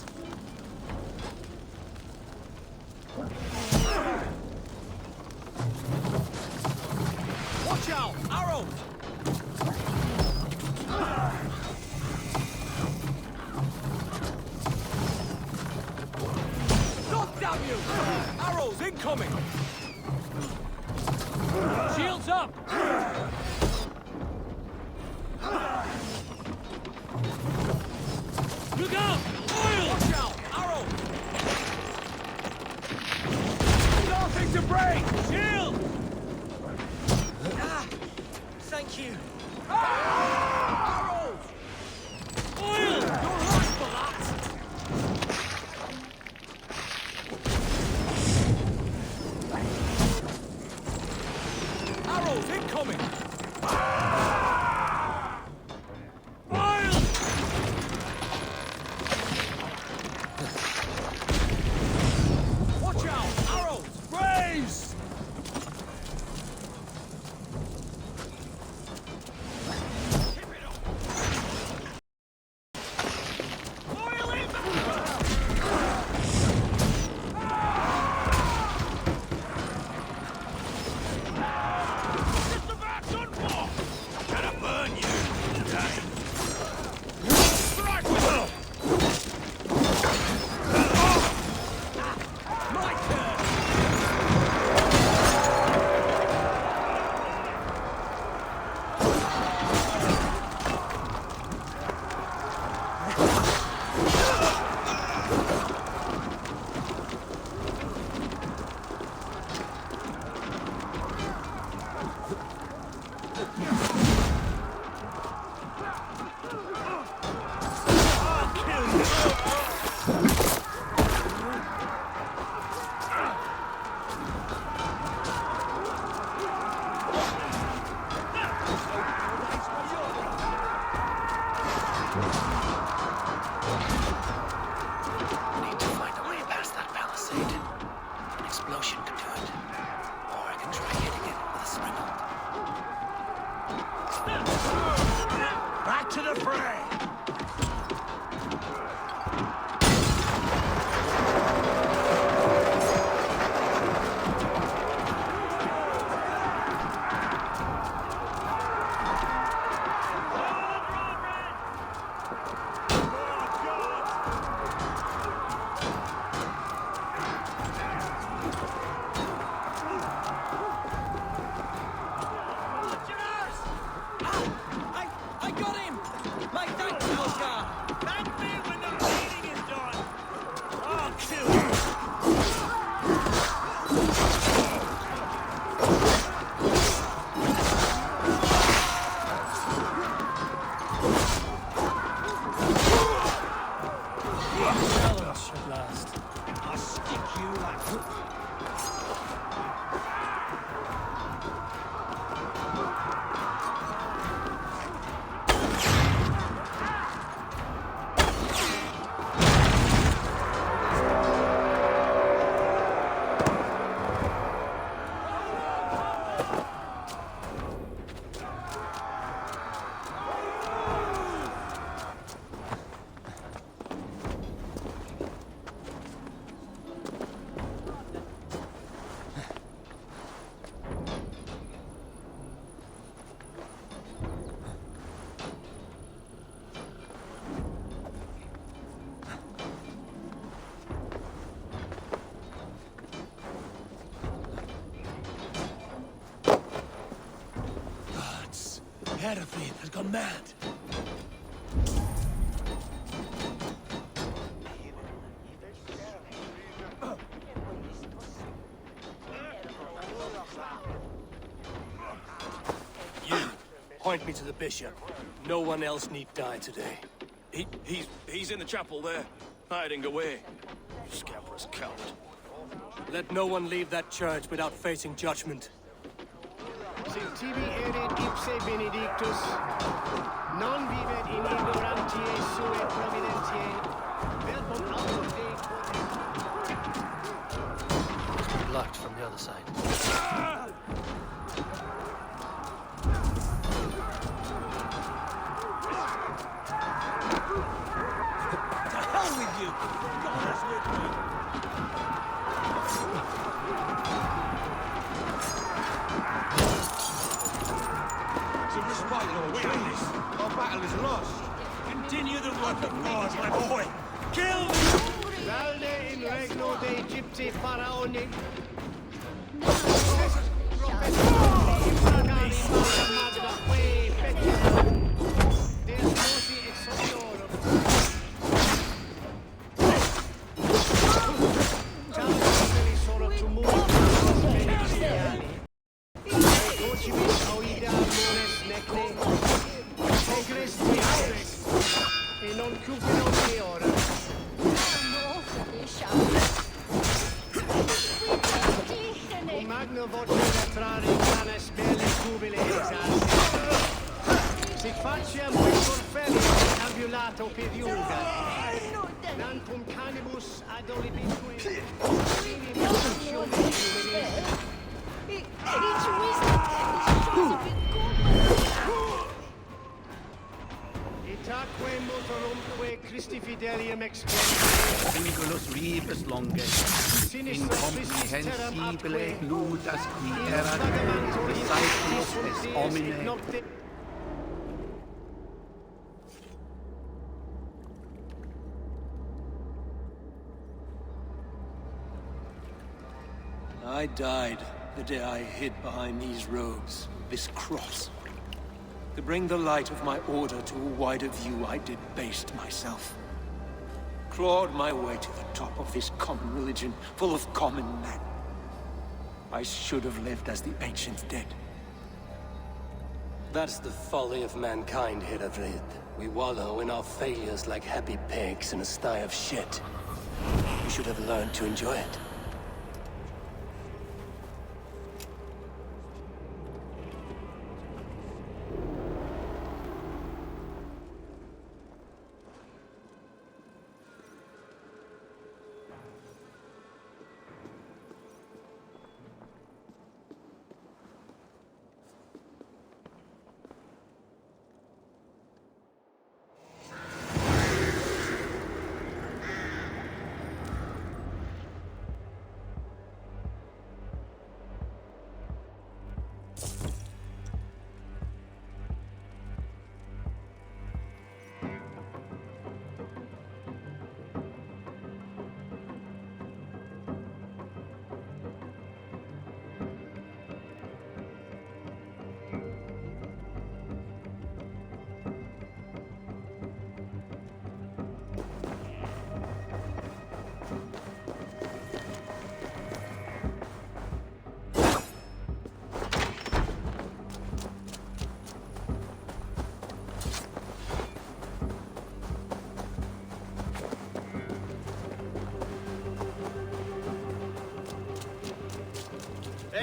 Watch out! Arrows! Stop, damn you! Arrows incoming! Shields up! Look out! Oil! Watch out! Arrows! Nothing to break! Shield! Thank you. Arrows! Oil! You're right for that! Arrows incoming! Oil! Watch out! Arrows! Raise! Hereford has gone mad. You, point me to the bishop. No one else need die today. He's in the chapel there, hiding away. Scabrous coward. Let no one leave that church without facing judgment. Tibi erit ipse benedictus, non vivet in ignorantiae sue providentiae, verbum autor Dei Blocked from the other side. To hell with you! God is with me! Our battle is lost. Continue the work of God, my boy. Kill me! Valde in regno de Egypti Pharaonic. Incomprehensibile gludas qui erat, disciplos es homine. I died the day I hid behind these robes, this cross. To bring the light of my order to a wider view, I did baste myself. Clawed my way to the top of this common religion, full of common men. I should have lived as the ancients did. That's the folly of mankind, Hereford. We wallow in our failures like happy pigs in a sty of shit. We should have learned to enjoy it.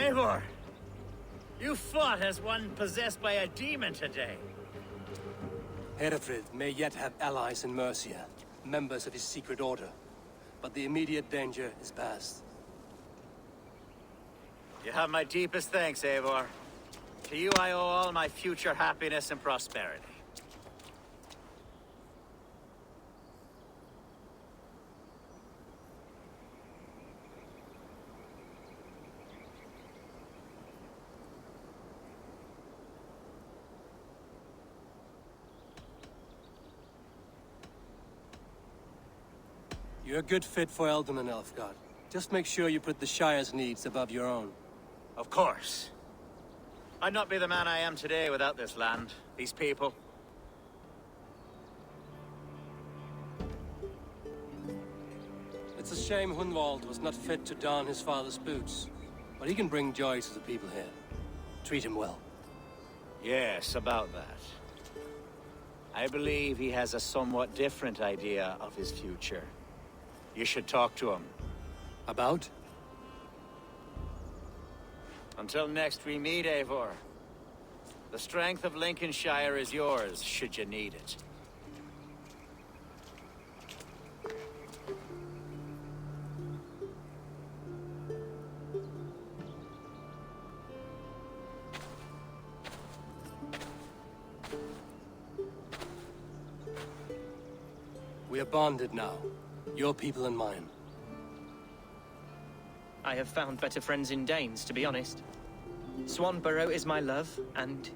Eivor! You fought as one possessed by a demon today. Hereford may yet have allies in Mercia, members of his secret order. But the immediate danger is past. You have my deepest thanks, Eivor. To you I owe all my future happiness and prosperity. You're a good fit for Eldon, Elfgard. Just make sure you put the Shire's needs above your own. Of course. I'd not be the man I am today without this land, these people. It's a shame Hunwald was not fit to don his father's boots. But he can bring joy to the people here. Treat him well. Yes, about that. I believe he has a somewhat different idea of his future. You should talk to him. About? Until next we meet, Eivor. The strength of Lincolnshire is yours, should you need it. We are bonded now. Your people and mine. I have found better friends in Danes, to be honest. Swanborough is my love, and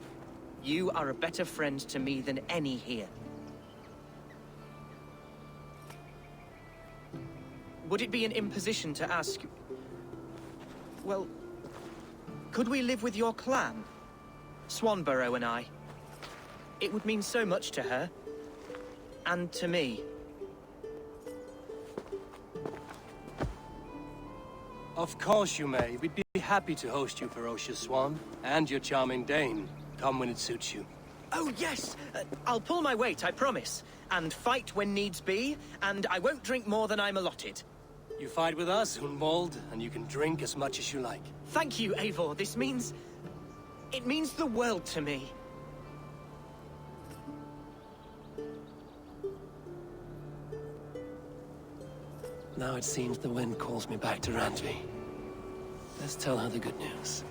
you are a better friend to me than any here. Would it be an imposition to ask... Well, could we live with your clan? Swanborough and I. It would mean so much to her. And to me. Of course you may. We'd be happy to host you, ferocious Swan. And your charming Dane. Come when it suits you. Oh, yes! I'll pull my weight, I promise. And fight when needs be, and I won't drink more than I'm allotted. You fight with us, Hunwald, and you can drink as much as you like. Thank you, Eivor. This means... it means the world to me. Now it seems the wind calls me back to Randvi. Let's tell her the good news.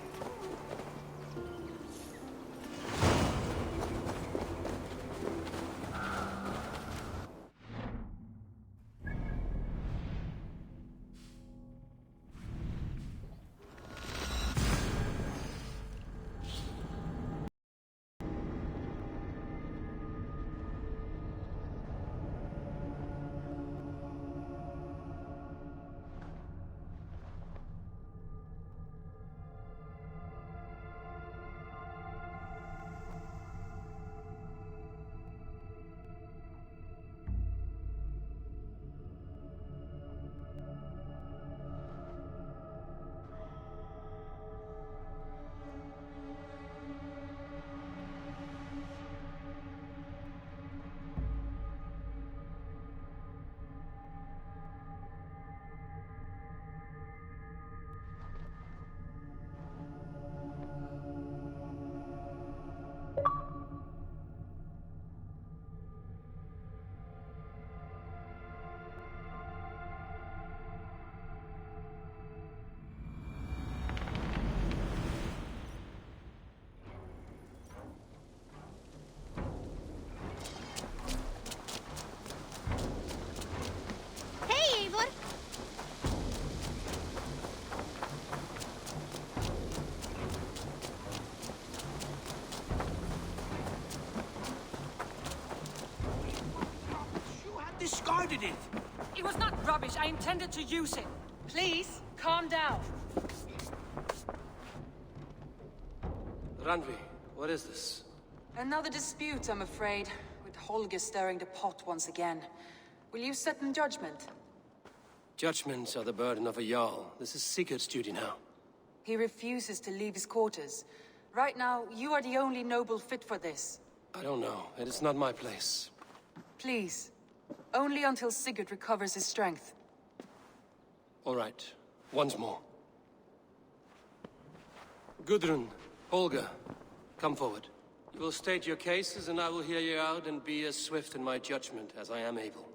Discarded it! It was not rubbish. I intended to use it. Please, calm down. Randvi, what is this? Another dispute, I'm afraid, with Holger stirring the pot once again. Will you set in judgment? Judgments are the burden of a Jarl. This is Sigurd's duty now. He refuses to leave his quarters. Right now, you are the only noble fit for this. I don't know. It is not my place. Please. Only until Sigurd recovers his strength. All right. Once more. Gudrun, Holger, come forward. You will state your cases, and I will hear you out and be as swift in my judgment as I am able.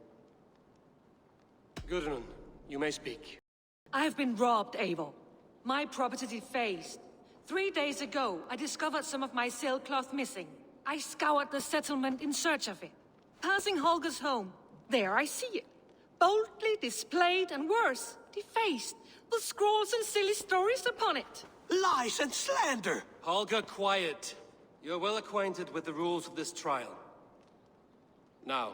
Gudrun, you may speak. I have been robbed, Eivor. My property defaced. 3 days ago, I discovered some of my sailcloth missing. I scoured the settlement in search of it. Passing Holger's home, there I see it. Boldly displayed and worse, defaced, with scrolls and silly stories upon it. Lies and slander! Holger, quiet. You're well acquainted with the rules of this trial. Now,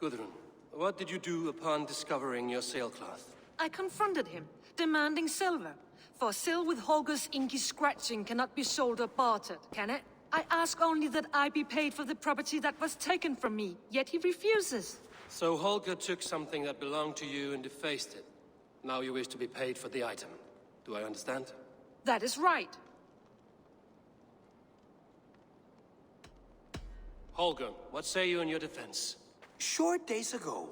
Gudrun, what did you do upon discovering your sailcloth? I confronted him, demanding silver. For sil with Holger's inky scratching cannot be sold or bartered, can it? I ask only that I be paid for the property that was taken from me, yet he refuses. So Holger took something that belonged to you and defaced it. Now you wish to be paid for the item. Do I understand? That is right. Holger, what say you in your defense? Short days ago,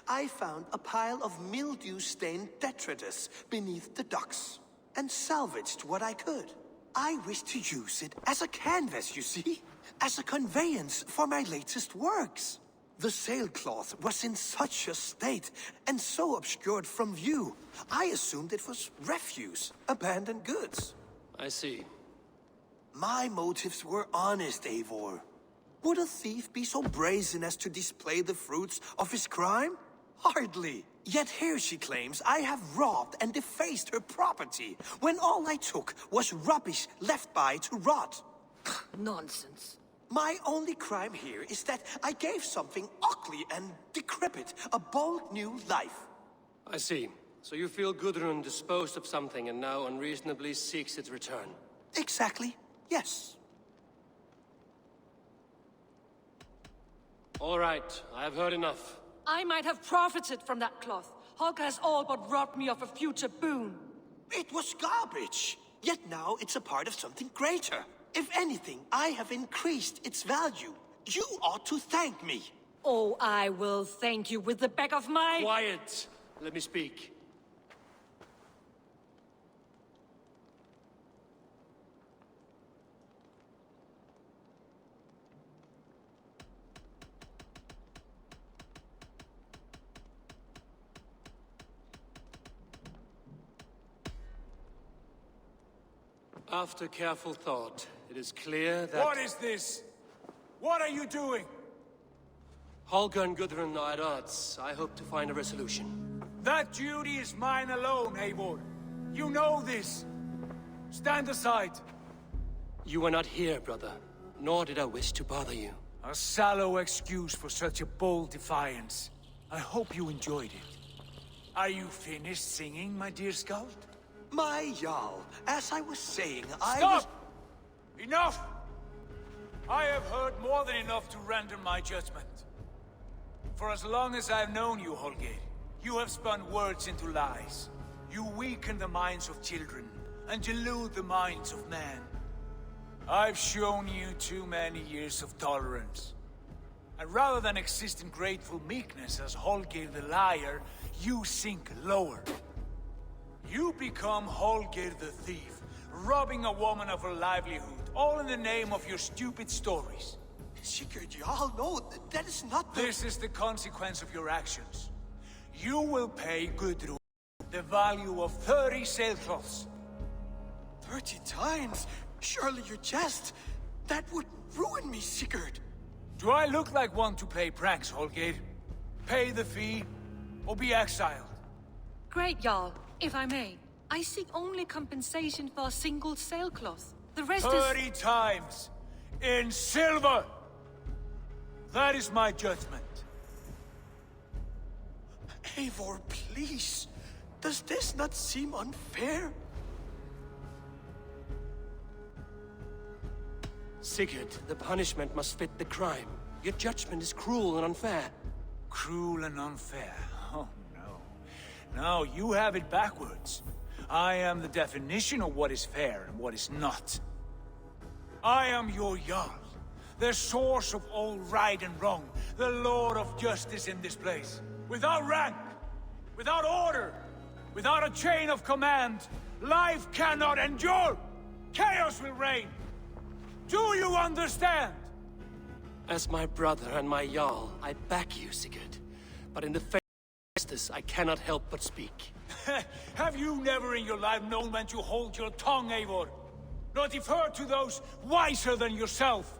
I found a pile of mildew-stained detritus beneath the docks, and salvaged what I could. I wish to use it as a canvas, you see? As a conveyance for my latest works. The sailcloth was in such a state, and so obscured from view, I assumed it was refuse, abandoned goods. I see. My motives were honest, Eivor. Would a thief be so brazen as to display the fruits of his crime? Hardly. Yet here she claims I have robbed and defaced her property, when all I took was rubbish left by to rot. Nonsense. My only crime here is that I gave something ugly and decrepit a bold new life. I see. So you feel Gudrun disposed of something and now unreasonably seeks its return? Exactly, yes. All right, I have heard enough. I might have profited from that cloth. Holger has all but robbed me of a future boon. It was garbage. Yet now it's a part of something greater. If anything, I have increased its value. You ought to thank me. Oh, I will thank you with the back of my... Quiet! Let me speak. After careful thought, it is clear that... What is this? What are you doing? Holger and Gudrun are at odds. I hope to find a resolution. That duty is mine alone, Eivor. You know this. Stand aside. You were not here, brother. Nor did I wish to bother you. A sallow excuse for such a bold defiance. I hope you enjoyed it. Are you finished singing, my dear Skald? My Jarl, as I was saying, Stop! Enough! I have heard more than enough to render my judgment. For as long as I've known you, Holger, you have spun words into lies. You weaken the minds of children, and delude the minds of men. I've shown you too many years of tolerance. And rather than exist in grateful meekness as Holger the liar, you sink lower. You become Holger the thief, robbing a woman of her livelihood, all in the name of your stupid stories. Sigurd, Jarl, no, that is not the... This is the consequence of your actions. You will pay Gudrun the value of 30 sailcloths. 30 times? Surely you jest. That would ruin me, Sigurd. Do I look like one to play pranks, Holger? Pay the fee, or be exiled. Great, Jarl. If I may, I seek only compensation for a single sailcloth. The rest 30 times! In silver! That is my judgment. Eivor, please. Does this not seem unfair? Sigurd, the punishment must fit the crime. Your judgment is cruel and unfair. Cruel and unfair? Oh, no. No, you have it backwards. I am the definition of what is fair and what is not. I am your Jarl, the source of all right and wrong, the Lord of justice in this place. Without rank, without order, without a chain of command, life cannot endure! Chaos will reign! Do you understand? As my brother and my Jarl, I back you, Sigurd. But in the face of justice, I cannot help but speak. Have you never in your life known when to hold your tongue, Eivor? Not defer to those wiser than yourself?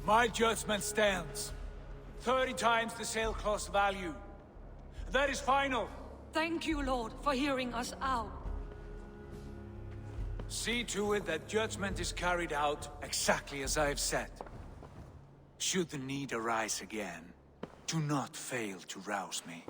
My judgment stands. 30 times the sailcloth's value. That is final. Thank you, Lord, for hearing us out. See to it that judgment is carried out exactly as I have said. Should the need arise again, do not fail to rouse me.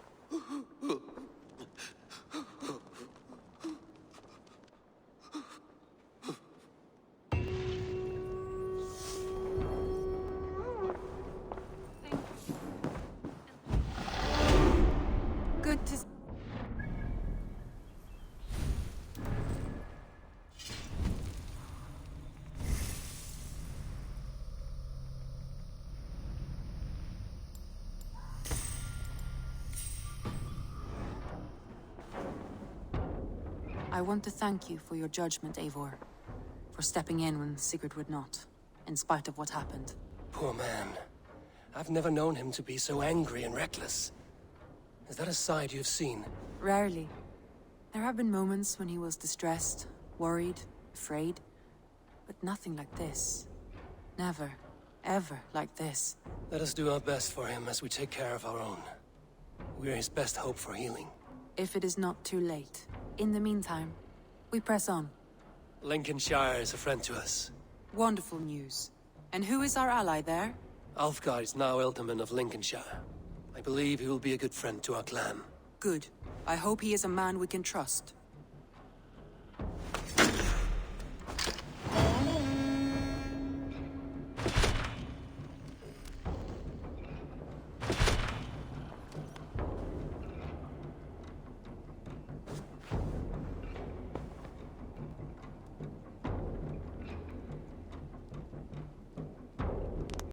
Good to... I want to thank you for your judgment, Eivor. For stepping in when Sigurd would not, in spite of what happened. Poor man. I've never known him to be so angry and reckless. Is that a side you've seen? Rarely. There have been moments when he was distressed, worried, afraid. But nothing like this. Never, ever like this. Let us do our best for him as we take care of our own. We're his best hope for healing. If it is not too late. In the meantime, we press on. Lincolnshire is a friend to us. Wonderful news. And who is our ally there? Alfgar is now Ealdorman of Lincolnshire. I believe he will be a good friend to our clan. Good. I hope he is a man we can trust.